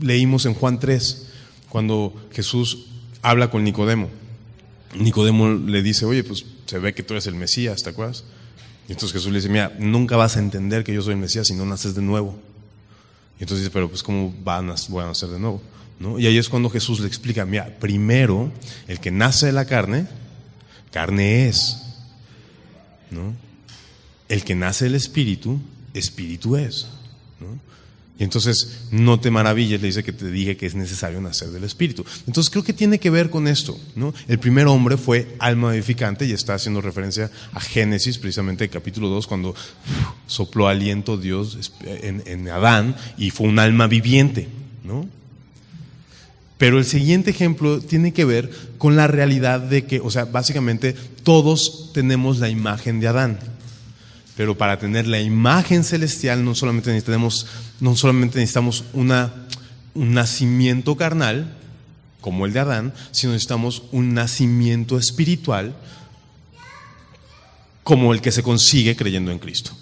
leímos en Juan 3, cuando Jesús habla con Nicodemo. Nicodemo le dice, oye, pues se ve que tú eres el Mesías, ¿te acuerdas? Y entonces Jesús le dice, mira, nunca vas a entender que yo soy el Mesías si no naces de nuevo. Y entonces dice, pero pues ¿cómo voy a nacer de nuevo? ¿No? Y ahí es cuando Jesús le explica, mira, primero, el que nace de la carne, carne es, ¿no? El que nace del espíritu, espíritu es, ¿no? Y entonces no te maravilles, le dice que te dije que es necesario nacer del espíritu. Entonces creo que tiene que ver con esto, ¿no? El primer hombre fue alma vivificante y está haciendo referencia a Génesis, precisamente capítulo 2, cuando sopló aliento Dios en Adán y fue un alma viviente, ¿no? Pero el siguiente ejemplo tiene que ver con la realidad de que, o sea, básicamente todos tenemos la imagen de Adán. Pero para tener la imagen celestial no solamente necesitamos un nacimiento carnal, como el de Adán, sino necesitamos un nacimiento espiritual, como el que se consigue creyendo en Cristo.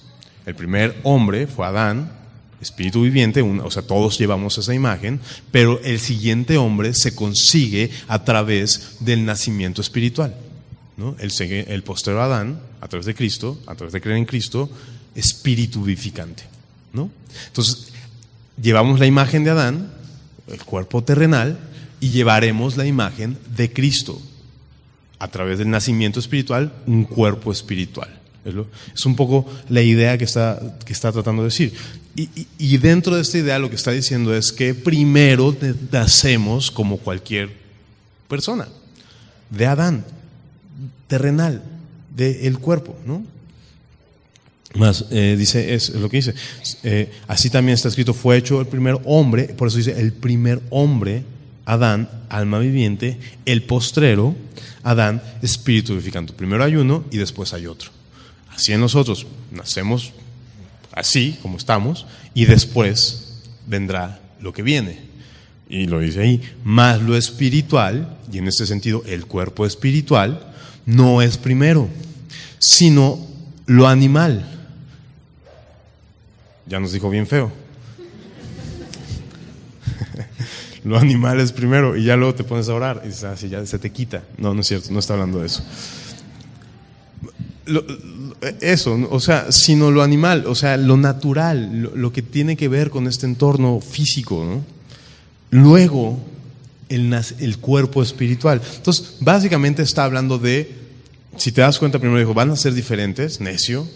El primer hombre fue Adán, espíritu viviente, o sea, todos llevamos esa imagen, pero el siguiente hombre se consigue a través del nacimiento espiritual, ¿no? El posterior Adán, a través de Cristo, a través de creer en Cristo, espíritu vivificante, ¿no? Entonces, llevamos la imagen de Adán, el cuerpo terrenal, y llevaremos la imagen de Cristo, a través del nacimiento espiritual, un cuerpo espiritual. Es un poco la idea que está tratando de decir. Y dentro de esta idea lo que está diciendo es que primero nacemos como cualquier persona, de Adán, terrenal, del cuerpo, ¿no? Más, dice, es lo que dice, así también está escrito, fue hecho el primer hombre, por eso dice, el primer hombre, Adán, alma viviente, el postrero, Adán, espíritu vivificante. Primero hay uno y después hay otro. Así en nosotros, nacemos así como estamos y después vendrá lo que viene. Y lo dice ahí, más lo espiritual, y en este sentido el cuerpo espiritual, no es primero, sino lo animal. Ya nos dijo bien feo. Lo animal es primero y ya luego te pones a orar y dices, así ya se te quita. No, no es cierto, no está hablando de eso. Eso, o sea, sino lo animal, o sea, lo natural, lo que tiene que ver con este entorno físico, ¿no? Luego, el cuerpo espiritual. Entonces, básicamente está hablando de, si te das cuenta, primero dijo, van a ser diferentes, necio.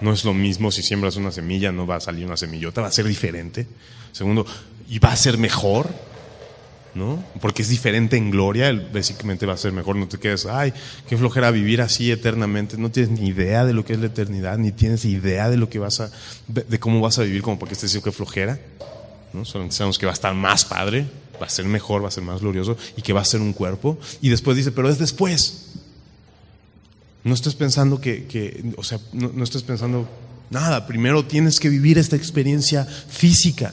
No es lo mismo si siembras una semilla, no va a salir una semillota, va a ser diferente. Segundo, y va a ser mejor, ¿no? Porque es diferente en gloria, básicamente va a ser mejor. No te quedes, ay, qué flojera vivir así eternamente. No tienes ni idea de lo que es la eternidad, ni tienes idea de lo que de cómo vas a vivir, como para que estés diciendo que flojera, ¿no? Solamente sabemos que va a estar más padre, va a ser mejor, va a ser más glorioso y que va a ser un cuerpo. Y después dice, pero es después. No estés pensando o sea, no estés pensando nada. Primero tienes que vivir esta experiencia física.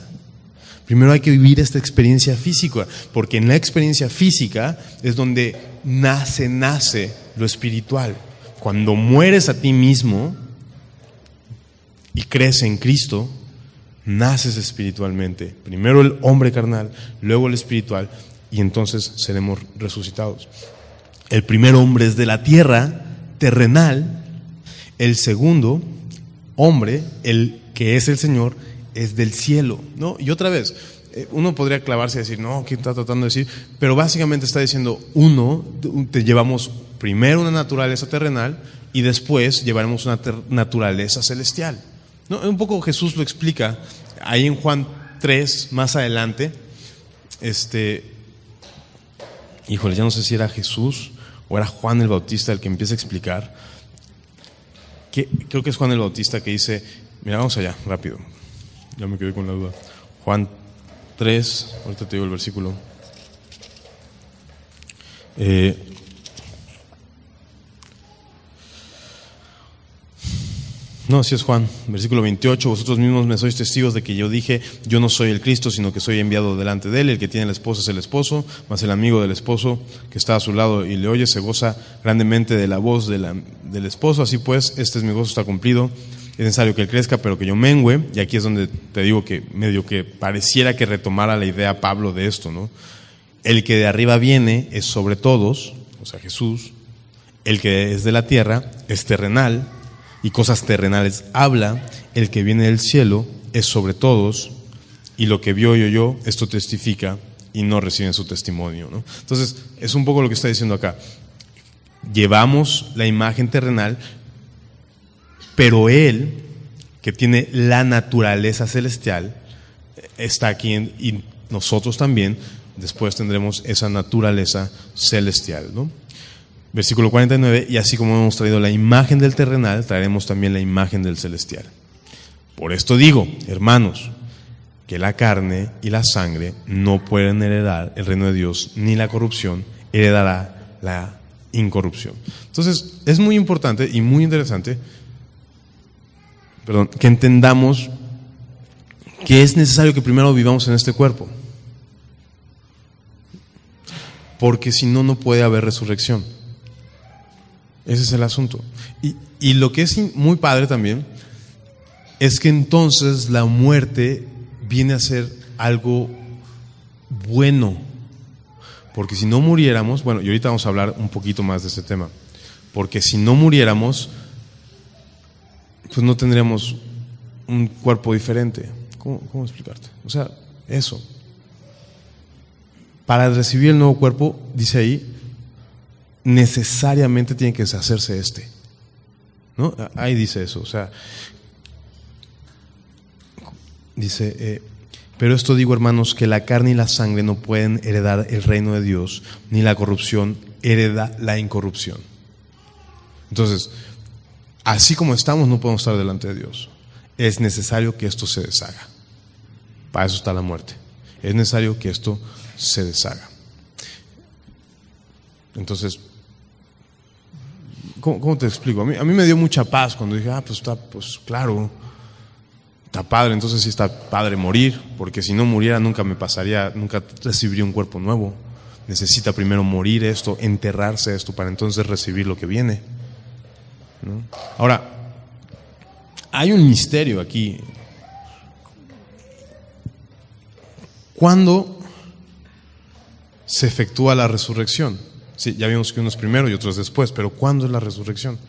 Primero hay que vivir esta experiencia física, porque en la experiencia física es donde nace lo espiritual. Cuando mueres a ti mismo y crees en Cristo, naces espiritualmente. Primero el hombre carnal, luego el espiritual, y entonces seremos resucitados. El primer hombre es de la tierra, terrenal. El segundo hombre, el que es el Señor, es del cielo, ¿no? Y otra vez, uno podría clavarse y decir, no, ¿qué está tratando de decir? Pero básicamente está diciendo, te llevamos primero una naturaleza terrenal y después llevaremos una naturaleza celestial, ¿no? Un poco Jesús lo explica ahí en Juan 3, más adelante. Híjole, ya no sé si era Jesús o era Juan el Bautista el que empieza a explicar. Creo que es Juan el Bautista que dice, mira, vamos allá, rápido. Ya me quedé con la duda. Juan 3, ahorita te digo el versículo. No, sí es Juan, versículo 28. Vosotros mismos me sois testigos de que yo dije, yo no soy el Cristo, sino que soy enviado delante de él. El que tiene la esposa es el esposo, mas el amigo del esposo que está a su lado y le oye se goza grandemente de la voz del esposo. Así pues, mi gozo está cumplido. Es necesario que él crezca, pero que yo mengüe. Y aquí es donde te digo que medio que pareciera que retomara la idea Pablo de esto, ¿no? El que de arriba viene es sobre todos, o sea, Jesús. El que es de la tierra es terrenal, y cosas terrenales habla. El que viene del cielo es sobre todos, y lo que vio y oyó, esto testifica, y no reciben su testimonio, ¿no? Entonces, es un poco lo que está diciendo acá. Llevamos la imagen terrenal, pero él, que tiene la naturaleza celestial, está aquí y nosotros también después tendremos esa naturaleza celestial, ¿no? Versículo 49, y así como hemos traído la imagen del terrenal, traeremos también la imagen del celestial. Por esto digo, hermanos, que la carne y la sangre no pueden heredar el reino de Dios, ni la corrupción heredará la incorrupción. Entonces, es muy importante y muy interesante, que entendamos que es necesario que primero vivamos en este cuerpo, porque si no, no puede haber resurrección. Ese es el asunto. Y lo que es muy padre también es que entonces la muerte viene a ser algo bueno, porque si no muriéramos, bueno, y ahorita vamos a hablar un poquito más de este tema, porque si no muriéramos, pues no tendríamos un cuerpo diferente. ¿Cómo explicarte? O sea, eso. Para recibir el nuevo cuerpo, dice ahí, necesariamente tiene que deshacerse ¿no? Ahí dice eso, o sea, dice, pero esto digo, hermanos, que la carne y la sangre no pueden heredar el reino de Dios, ni la corrupción hereda la incorrupción. Entonces, así como estamos, no podemos estar delante de Dios. Es necesario que esto se deshaga. Para eso está la muerte. Es necesario que esto se deshaga. Entonces, ¿cómo te explico? A mí me dio mucha paz cuando dije, pues claro, está padre, entonces sí está padre morir, porque si no muriera nunca recibiría un cuerpo nuevo. Necesita primero morir esto, enterrarse esto, para entonces recibir lo que viene, ¿no? Ahora, hay un misterio aquí. ¿Cuándo se efectúa la resurrección? Sí, ya vimos que unos primero y otros después, pero ¿cuándo es la resurrección?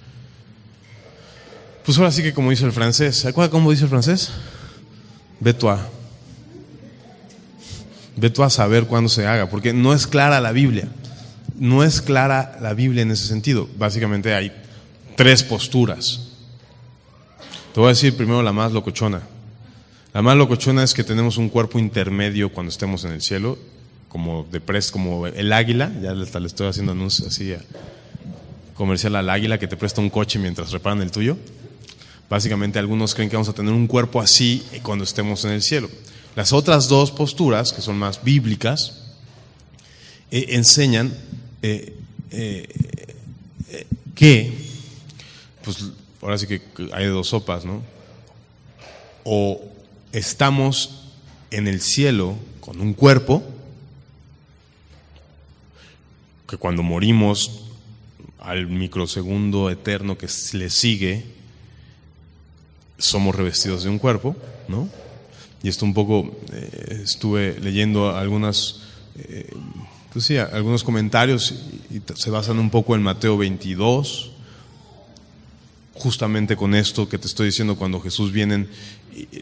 Pues ahora sí que como dice el francés, ¿se acuerda cómo dice el francés? Ve tú a saber cuándo se haga, porque no es clara la Biblia. No es clara la Biblia en ese sentido. Básicamente hay 3 posturas. Te voy a decir primero la más locochona. La más locochona es que tenemos un cuerpo intermedio cuando estemos en el cielo, como el águila. Ya le estoy haciendo anuncios así comercial al águila que te presta un coche mientras reparan el tuyo. Básicamente algunos creen que vamos a tener un cuerpo así cuando estemos en el cielo. Las otras 2 posturas, que son más bíblicas, enseñan que, pues ahora sí que hay 2 sopas, ¿no? O estamos en el cielo con un cuerpo, que cuando morimos al microsegundo eterno que le sigue, somos revestidos de un cuerpo, ¿no? Y esto un poco, estuve leyendo algunos comentarios y se basan un poco en Mateo 22, justamente con esto que te estoy diciendo, cuando Jesús vienen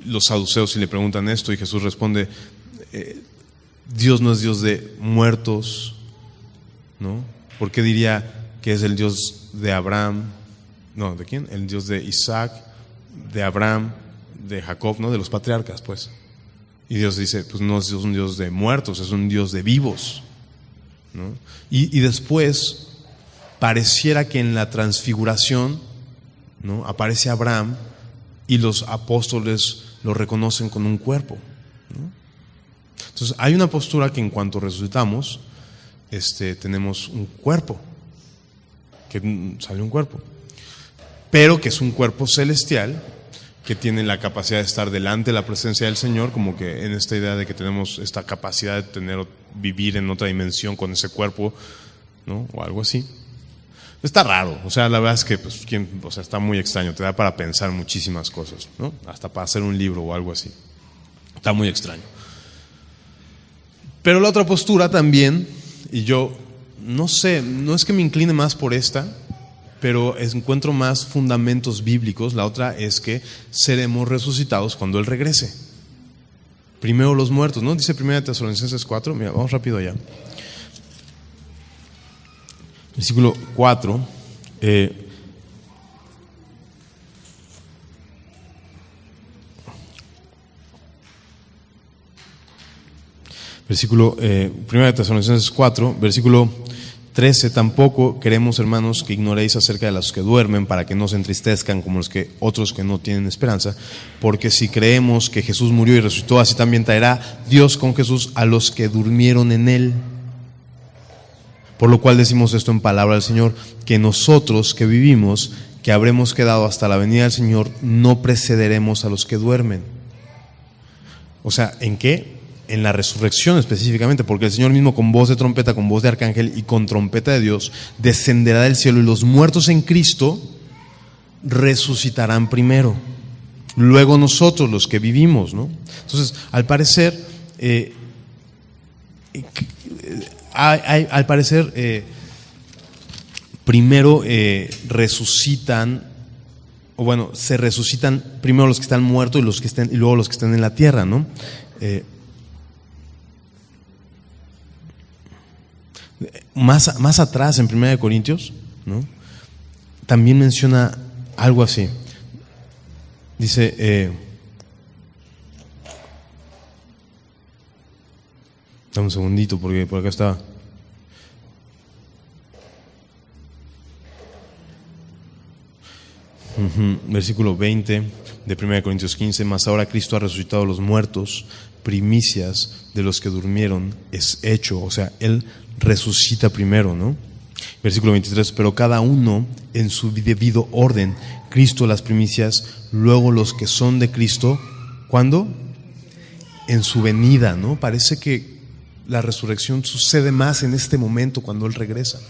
los saduceos y le preguntan esto y Jesús responde, Dios no es Dios de muertos, ¿no? ¿Por qué diría que es el Dios de Abraham? No, ¿de quién? El Dios de Isaac, de Abraham, de Jacob, ¿no? De los patriarcas, pues. Y Dios dice, pues no es un Dios de muertos, es un Dios de vivos, ¿no? Y después pareciera que en la transfiguración, ¿no? Aparece Abraham y los apóstoles lo reconocen con un cuerpo, ¿no? Entonces hay una postura que en cuanto resucitamos, tenemos un cuerpo, que sale un cuerpo, pero que es un cuerpo celestial, que tiene la capacidad de estar delante de la presencia del Señor, como que en esta idea de que tenemos esta capacidad de vivir en otra dimensión con ese cuerpo, ¿no? O algo así. Está raro, o sea, la verdad es que está muy extraño, te da para pensar muchísimas cosas, ¿no? Hasta para hacer un libro o algo así. Está muy extraño. Pero la otra postura también, y yo no sé, no es que me incline más por esta, pero encuentro más fundamentos bíblicos. La otra es que seremos resucitados cuando Él regrese. Primero los muertos, ¿no? Dice 1 Tesalonicenses 4, mira, vamos rápido allá. Versículo 4. Versículo 1 Tesalonicenses 4, versículo 13, tampoco queremos, hermanos, que ignoréis acerca de los que duermen, para que no se entristezcan como otros que no tienen esperanza, porque si creemos que Jesús murió y resucitó, así también traerá Dios con Jesús a los que durmieron en Él. Por lo cual decimos esto en palabra del Señor, que nosotros que vivimos, que habremos quedado hasta la venida del Señor, no precederemos a los que duermen. O sea, ¿en qué? En la resurrección específicamente, porque el Señor mismo con voz de trompeta, con voz de arcángel y con trompeta de Dios descenderá del cielo, y los muertos en Cristo resucitarán primero, luego nosotros los que vivimos, ¿no? Entonces, al parecer primero resucitan, o bueno, se resucitan primero los que están muertos y luego los que están en la tierra, ¿no? Más atrás en 1 Corintios, ¿no? También menciona algo así. Dice, dame un segundito porque por acá estaba. Versículo 20 de 1 Corintios 15, mas ahora Cristo ha resucitado a los muertos, primicias de los que durmieron es hecho, o sea, Él resucita primero, ¿no? Versículo 23, pero cada uno en su debido orden, Cristo las primicias, luego los que son de Cristo, ¿cuándo? En su venida, ¿no? Parece que la resurrección sucede más en este momento cuando Él regresa.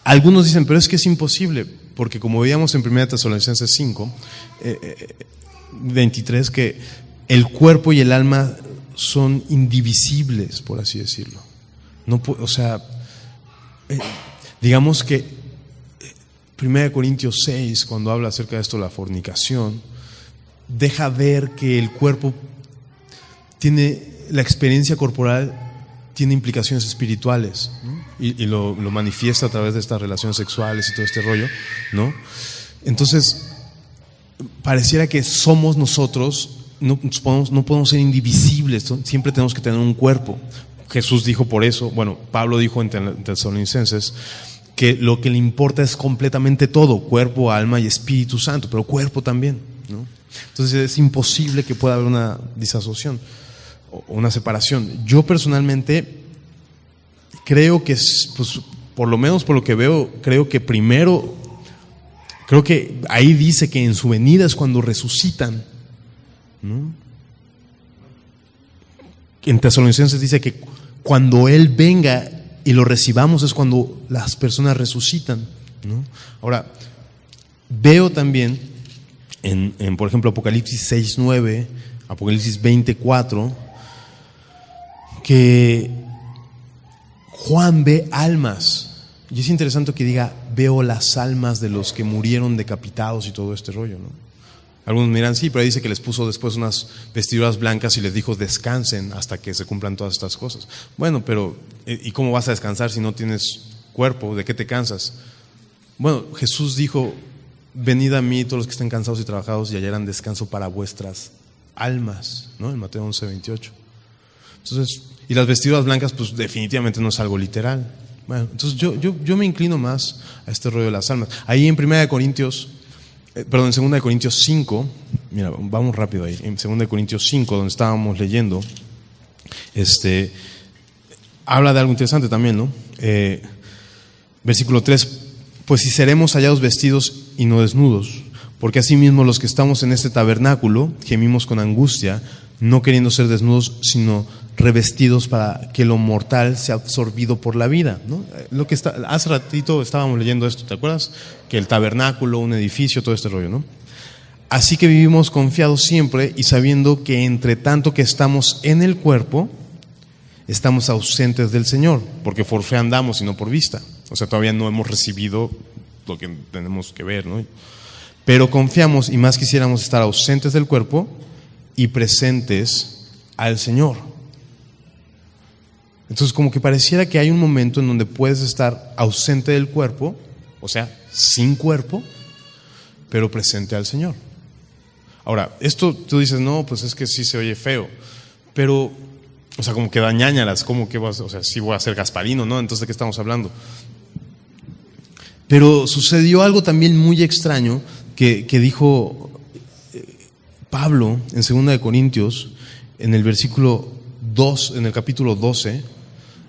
Algunos dicen, pero es que es imposible, porque como veíamos en 1 Tesalonicenses 5, 23, que el cuerpo y el alma son indivisibles, por así decirlo. No, o sea, digamos que 1 Corintios 6, cuando habla acerca de esto, la fornicación, deja ver que el cuerpo tiene, la experiencia corporal tiene implicaciones espirituales, ¿no? Y lo manifiesta a través de estas relaciones sexuales y todo este rollo, ¿no? Entonces, pareciera que somos nosotros, no podemos ser indivisibles, ¿no? Siempre tenemos que tener un cuerpo. Jesús dijo por eso, bueno, Pablo dijo en Tesalonicenses, que lo que le importa es completamente todo, cuerpo, alma y Espíritu Santo, pero cuerpo también, ¿no? Entonces es imposible que pueda haber una disasociación o una separación. Yo personalmente creo que, pues, por lo menos por lo que veo, creo que primero, creo que ahí dice que en su venida es cuando resucitan, ¿no? En Tesalonicenses dice que cuando Él venga y lo recibamos es cuando las personas resucitan, ¿no? Ahora, veo también en por ejemplo, Apocalipsis 6:9, Apocalipsis 20:4, que Juan ve almas. Y es interesante que diga, veo las almas de los que murieron decapitados y todo este rollo, ¿no? Algunos miran, sí, pero ahí dice que les puso después unas vestiduras blancas y les dijo, descansen hasta que se cumplan todas estas cosas. Bueno, pero ¿y cómo vas a descansar si no tienes cuerpo? ¿De qué te cansas? Bueno, Jesús dijo, venid a mí todos los que estén cansados y trabajados y hallarán descanso para vuestras almas, ¿no? En Mateo 11:28. Entonces, y las vestiduras blancas, pues definitivamente no es algo literal. Bueno, entonces yo me inclino más a este rollo de las almas. Ahí en 2 Corintios 5, mira, vamos rápido ahí, en 2 Corintios 5, donde estábamos leyendo, habla de algo interesante también, ¿no? Versículo 3, pues si seremos hallados vestidos y no desnudos, porque asimismo los que estamos en este tabernáculo gemimos con angustia, no queriendo ser desnudos, sino revestidos para que lo mortal sea absorbido por la vida, ¿no? Lo que hace ratito estábamos leyendo esto, ¿te acuerdas? Que el tabernáculo, un edificio, todo este rollo, ¿no? Así que vivimos confiados siempre y sabiendo que entre tanto que estamos en el cuerpo, estamos ausentes del Señor, porque por fe andamos y no por vista. O sea, todavía no hemos recibido lo que tenemos que ver, ¿no? Pero confiamos y más quisiéramos estar ausentes del cuerpo y presentes al Señor. Entonces, como que pareciera que hay un momento en donde puedes estar ausente del cuerpo, o sea, sin cuerpo, pero presente al Señor. Ahora, esto tú dices, no, pues es que sí se oye feo, pero, o sea, como que dañáñalas, como que vas, o sea, sí voy a ser Gasparino, ¿no? Entonces, ¿de qué estamos hablando? Pero sucedió algo también muy extraño que dijo Pablo en 2 Corintios, en el versículo 2, en el capítulo 12,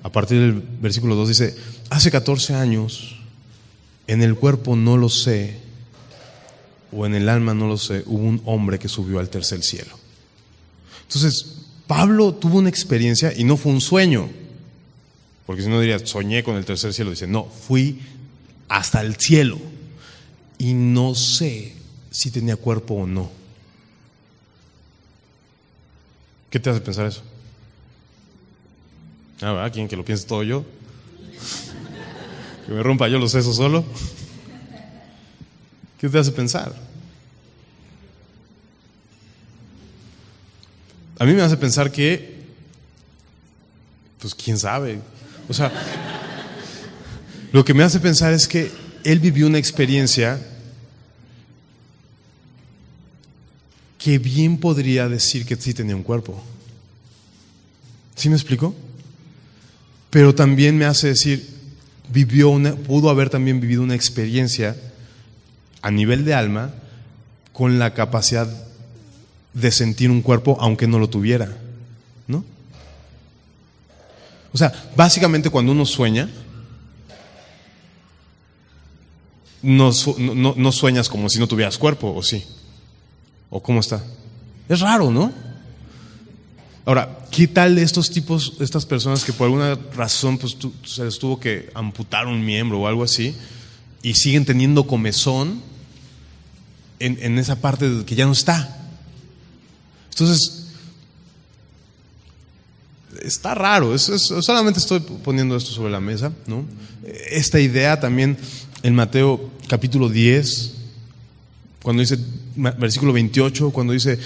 a partir del versículo 2 dice, hace 14 años, en el cuerpo no lo sé, o en el alma no lo sé, hubo un hombre que subió al tercer cielo. Entonces, Pablo tuvo una experiencia y no fue un sueño, porque si no diría, soñé con el tercer cielo. Dice, no, fui hasta el cielo y no sé si tenía cuerpo o no. ¿Qué te hace pensar eso? Ah, ¿verdad? ¿Quién que lo piense todo yo? ¿Que me rompa yo los sesos solo? ¿Qué te hace pensar? A mí me hace pensar que, pues quién sabe. O sea, lo que me hace pensar es que él vivió una experiencia que bien podría decir que sí tenía un cuerpo. ¿Sí me explico? Pero también me hace decir, pudo haber también vivido una experiencia a nivel de alma con la capacidad de sentir un cuerpo aunque no lo tuviera, ¿no? O sea, básicamente cuando uno sueña, no sueñas como si no tuvieras cuerpo, ¿o sí? ¿O cómo está? Es raro, ¿no? Ahora, ¿qué tal de estos tipos, estas personas que por alguna razón pues, se les tuvo que amputar un miembro o algo así y siguen teniendo comezón en esa parte que ya no está? Entonces, está raro. Solamente estoy poniendo esto sobre la mesa, ¿no? Esta idea también en Mateo capítulo 10, cuando dice, versículo 28, cuando dice,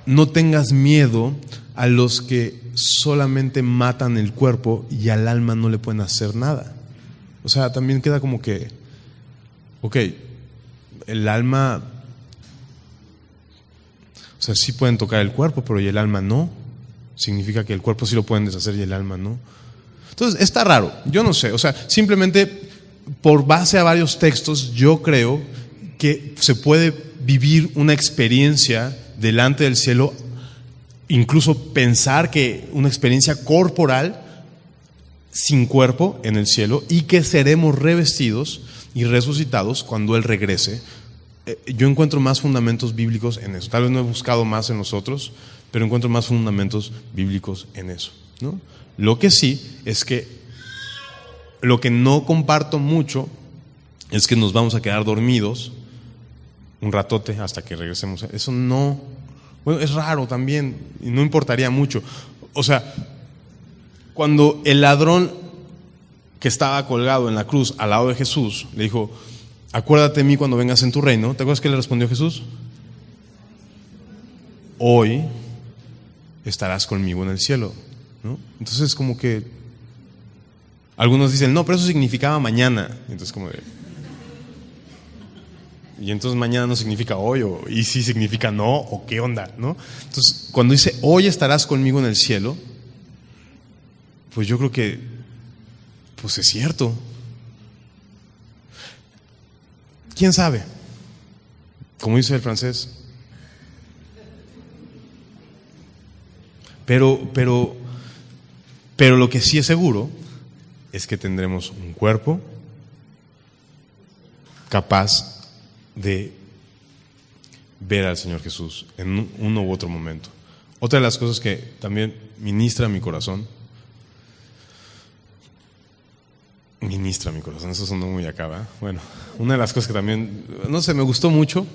no tengas miedo a los que solamente matan el cuerpo y al alma no le pueden hacer nada. O sea, también queda como que, ok, el alma, o sea, sí pueden tocar el cuerpo, pero y el alma no. Significa que el cuerpo sí lo pueden deshacer y el alma no. Entonces, está raro, yo no sé, o sea, simplemente por base a varios textos, yo creo que se puede vivir una experiencia delante del cielo, incluso pensar que una experiencia corporal sin cuerpo en el cielo y que seremos revestidos y resucitados cuando Él regrese. Yo encuentro más fundamentos bíblicos en eso. Tal vez no he buscado más en los otros, pero encuentro más fundamentos bíblicos en eso, ¿no? Lo que sí es que lo que no comparto mucho es que nos vamos a quedar dormidos un ratote hasta que regresemos. Eso no, bueno, es raro también y no importaría mucho. O sea, cuando el ladrón que estaba colgado en la cruz al lado de Jesús le dijo, acuérdate de mí cuando vengas en tu reino, ¿te acuerdas qué le respondió Jesús? Hoy estarás conmigo en el cielo, ¿no? Entonces como que algunos dicen, no, pero eso significaba mañana. Entonces como de, y entonces mañana no significa hoy, y sí significa no, o qué onda, ¿no? Entonces cuando dice hoy estarás conmigo en el cielo, pues yo creo que pues es cierto. ¿Quién sabe? Como dice el francés. Pero lo que sí es seguro es que tendremos un cuerpo capaz de ver al Señor Jesús en uno u otro momento. Otra de las cosas que también ministra mi corazón, eso sonó muy acá, ¿verdad? Bueno, una de las cosas que también, no sé, me gustó mucho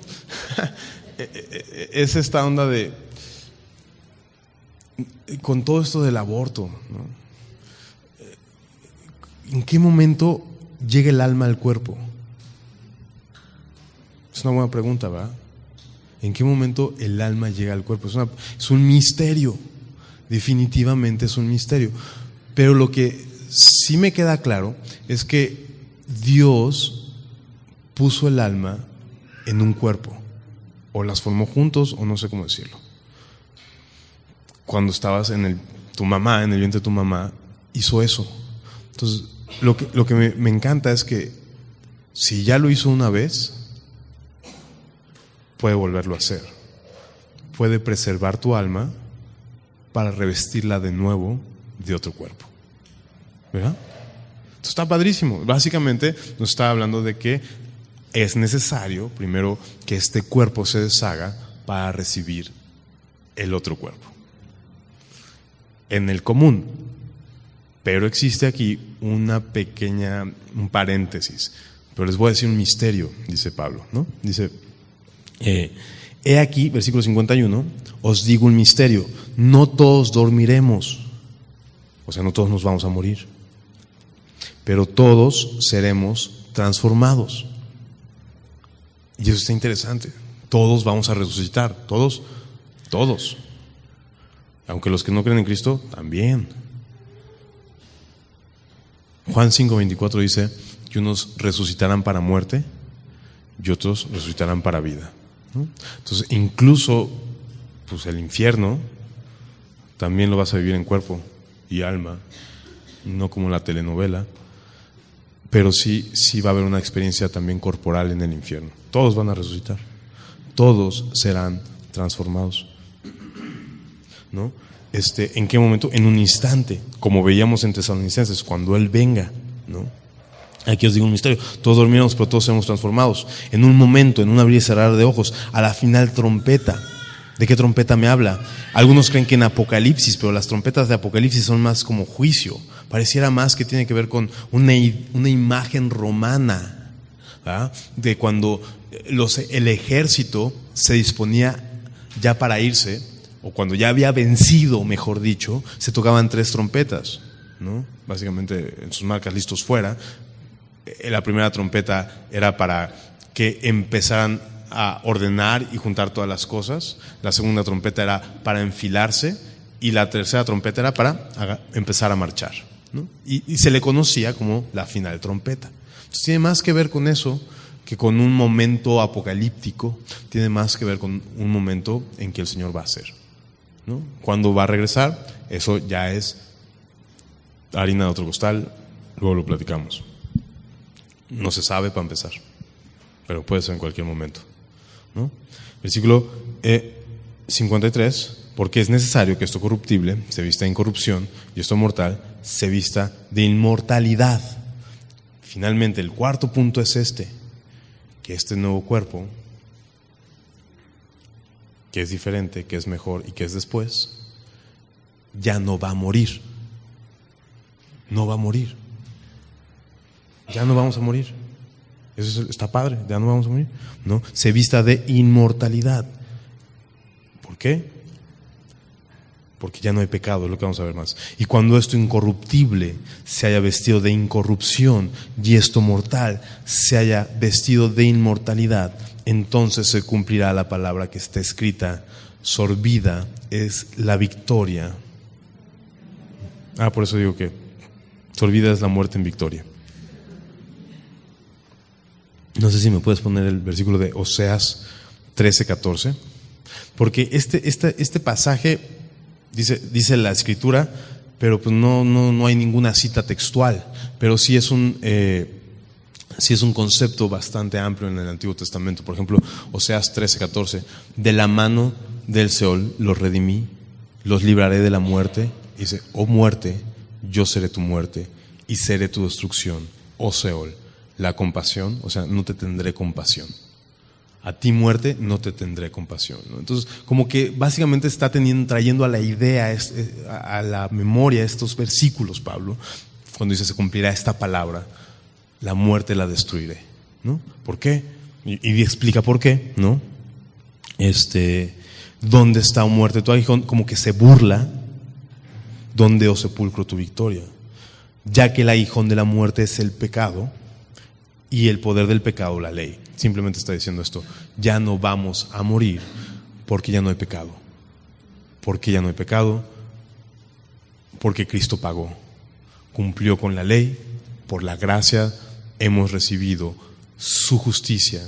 es esta onda de, con todo esto del aborto, ¿no? ¿En qué momento llega el alma al cuerpo? Es una buena pregunta, ¿verdad? ¿En qué momento el alma llega al cuerpo? Es un misterio, definitivamente es un misterio. Pero lo que sí me queda claro es que Dios puso el alma en un cuerpo, o las formó juntos, o no sé cómo decirlo. Cuando estabas en el vientre de tu mamá, hizo eso. Entonces, lo que me encanta es que si ya lo hizo una vez, puede volverlo a hacer. Puede preservar tu alma para revestirla de nuevo de otro cuerpo. ¿Verdad? Esto está padrísimo. Básicamente nos está hablando de que es necesario primero que este cuerpo se deshaga para recibir el otro cuerpo. En el común. Pero existe aquí un paréntesis. Pero les voy a decir un misterio, dice Pablo, ¿no? Dice, he aquí, versículo 51, os digo un misterio, no todos dormiremos, o sea, no todos nos vamos a morir, pero todos seremos transformados. Y eso está interesante, todos vamos a resucitar, todos. Aunque los que no creen en Cristo, también. Juan 5:24 dice que unos resucitarán para muerte y otros resucitarán para vida, ¿no? Entonces, incluso pues el infierno también lo vas a vivir en cuerpo y alma, no como la telenovela, pero sí va a haber una experiencia también corporal en el infierno. Todos van a resucitar. Todos serán transformados. ¿No? ¿En qué momento? En un instante, como veíamos en Tesalonicenses, cuando Él venga, ¿no? Aquí os digo un misterio: todos dormiremos, pero todos seremos transformados. En un momento, en un abrir y cerrar de ojos, a la final trompeta. ¿De qué trompeta me habla? Algunos creen que en Apocalipsis, pero las trompetas de Apocalipsis son más como juicio. Pareciera más que tiene que ver con una imagen romana, ¿verdad? De cuando el ejército se disponía ya para irse, o cuando ya había vencido, mejor dicho, se tocaban 3 trompetas, ¿no? Básicamente en sus marcas, listos fuera. La primera trompeta era para que empezaran a ordenar y juntar todas las cosas. La segunda trompeta era para enfilarse, y la tercera trompeta era para empezar a marchar, ¿no? Y se le conocía como la final trompeta. Entonces tiene más que ver con eso que con un momento apocalíptico. Tiene más que ver con un momento en que el Señor va a hacer, ¿no? ¿Cuándo va a regresar? Eso ya es harina de otro costal, luego lo platicamos. No se sabe para empezar, pero puede ser en cualquier momento, ¿no? Versículo 53: porque es necesario que esto corruptible se vista de incorrupción y esto mortal se vista de inmortalidad. Finalmente, el cuarto punto es que este nuevo cuerpo, que es diferente, que es mejor y que es después, ya no va a morir. No va a morir. Ya no vamos a morir. Eso está padre, ya no vamos a morir. No, se vista de inmortalidad. ¿Por qué? Porque ya no hay pecado, es lo que vamos a ver más. Y cuando esto incorruptible se haya vestido de incorrupción y esto mortal se haya vestido de inmortalidad, entonces se cumplirá la palabra que está escrita: sorbida es la victoria. Por eso digo que sorbida es la muerte en victoria. No sé si me puedes poner el versículo de Oseas 13:14, porque este pasaje dice la Escritura, pero pues no hay ninguna cita textual, pero sí es un concepto bastante amplio en el Antiguo Testamento. Por ejemplo, Oseas 13:14: de la mano del Seol los redimí, los libraré de la muerte. Dice: oh muerte, yo seré tu muerte y seré tu destrucción, oh Seol, la compasión, o sea, no te tendré compasión. A ti, muerte, no te tendré compasión, ¿no? Entonces, como que básicamente está trayendo a la idea, a la memoria estos versículos, Pablo, cuando dice: se cumplirá esta palabra, la muerte la destruiré, ¿no? ¿Por qué? Y explica por qué, ¿no? ¿Dónde está, oh muerte, tu aguijón? Como que se burla. ¿Dónde, oh sepulcro, tu victoria? Ya que el aguijón de la muerte es el pecado, y el poder del pecado, la ley. Simplemente está diciendo esto: ya no vamos a morir porque ya no hay pecado. Porque ya no hay pecado, porque Cristo pagó, cumplió con la ley. Por la gracia hemos recibido su justicia,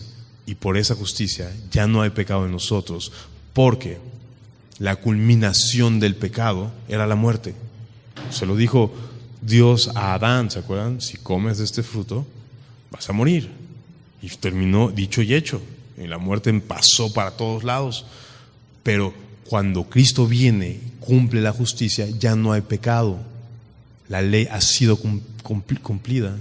y por esa justicia ya no hay pecado en nosotros, porque la culminación del pecado era la muerte. Se lo dijo Dios a Adán, ¿se acuerdan? Si comes de este fruto, vas a morir. Y terminó dicho y hecho. Y la muerte pasó para todos lados. Pero cuando Cristo viene, cumple la justicia, ya no hay pecado. La ley ha sido cumplida,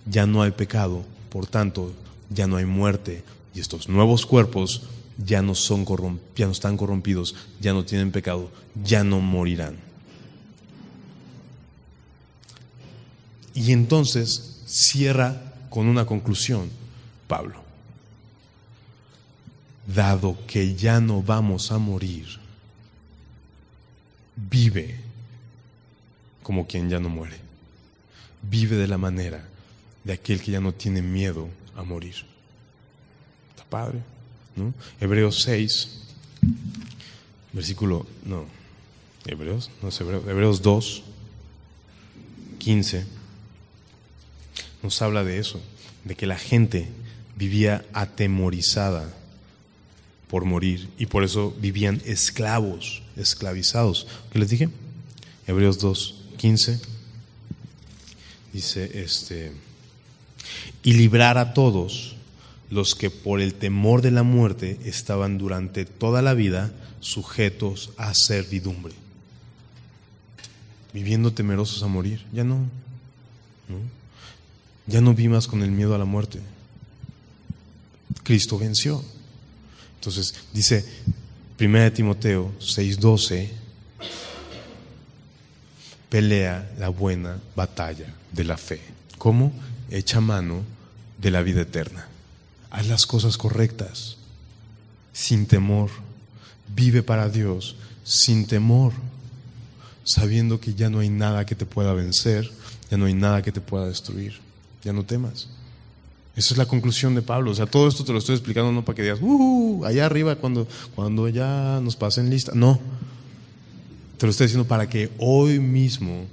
ya no hay pecado. Por tanto, ya no hay muerte. Y estos nuevos cuerpos ya no están corrompidos, ya no tienen pecado, ya no morirán. Y entonces cierra con una conclusión, Pablo: dado que ya no vamos a morir, vive como quien ya no muere. Vive de la manera de aquel que ya no tiene miedo a morir. Está padre, ¿no? Hebreos 6, Hebreos 2, 15, nos habla de eso, de que la gente vivía atemorizada por morir, y por eso vivían esclavizados. ¿Qué les dije? Hebreos 2:15 dice: y librar a todos los que por el temor de la muerte estaban durante toda la vida sujetos a servidumbre. Viviendo temerosos a morir. Ya no. Ya no vivas con el miedo a la muerte. Cristo venció. Entonces dice 1 Timoteo 6:12, pelea la buena batalla de la fe. ¿Cómo? Echa mano de la vida eterna. Haz las cosas correctas, sin temor. Vive para Dios, sin temor, sabiendo que ya no hay nada que te pueda vencer, ya no hay nada que te pueda destruir. Ya no temas. Esa es la conclusión de Pablo. O sea, todo esto te lo estoy explicando no para que digas, allá arriba cuando ya nos pasen lista. No, te lo estoy diciendo para que hoy mismo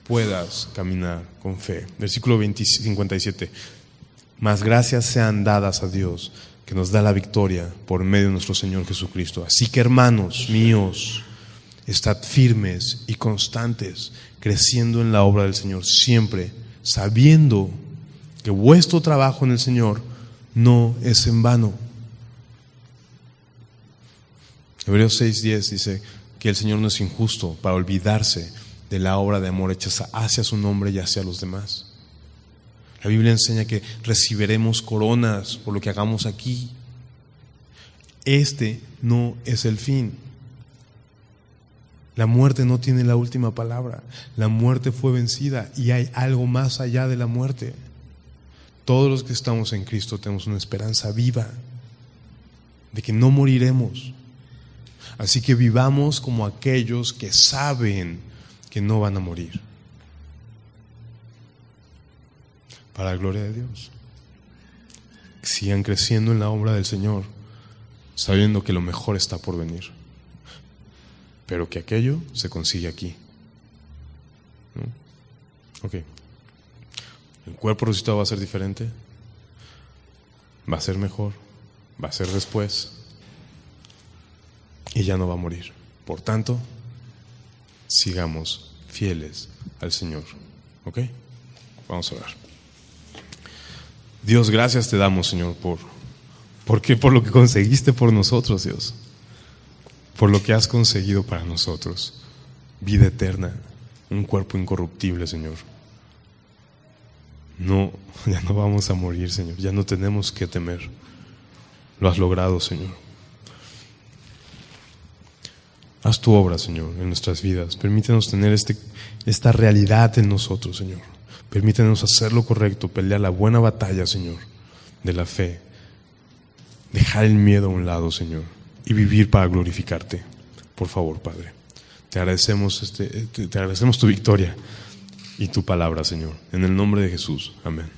puedas caminar con fe. Versículo 57. Mas gracias sean dadas a Dios, que nos da la victoria por medio de nuestro Señor Jesucristo. Así que, hermanos míos, estad firmes y constantes, creciendo en la obra del Señor, siempre sabiendo que vuestro trabajo en el Señor no es en vano. Hebreos 6:10 dice que el Señor no es injusto para olvidarse de la obra de amor hecha hacia su nombre y hacia los demás. La Biblia enseña que recibiremos coronas por lo que hagamos aquí. Este no es el fin. La muerte no tiene la última palabra. La muerte fue vencida y hay algo más allá de la muerte. Todos los que estamos en Cristo tenemos una esperanza viva de que no moriremos. Así que vivamos como aquellos que saben que no van a morir. Para la gloria de Dios. Sigan creciendo en la obra del Señor, sabiendo que lo mejor está por venir. Pero que aquello se consigue aquí. ¿No? Ok. El cuerpo resucitado va a ser diferente, va a ser mejor, va a ser después y ya no va a morir. Por tanto, sigamos fieles al Señor. ¿Ok? Vamos a orar. Dios, gracias te damos, Señor, por lo que conseguiste por nosotros, Dios, por lo que has conseguido para nosotros, vida eterna, un cuerpo incorruptible, Señor. No, ya no vamos a morir, Señor. Ya no tenemos que temer. Lo has logrado, Señor. Haz tu obra, Señor, en nuestras vidas. Permítenos tener esta realidad en nosotros, Señor. Permítenos hacer lo correcto, pelear la buena batalla, Señor, de la fe. Dejar el miedo a un lado, Señor, y vivir para glorificarte. Por favor, Padre. Te agradecemos tu victoria y tu palabra, Señor. En el nombre de Jesús. Amén.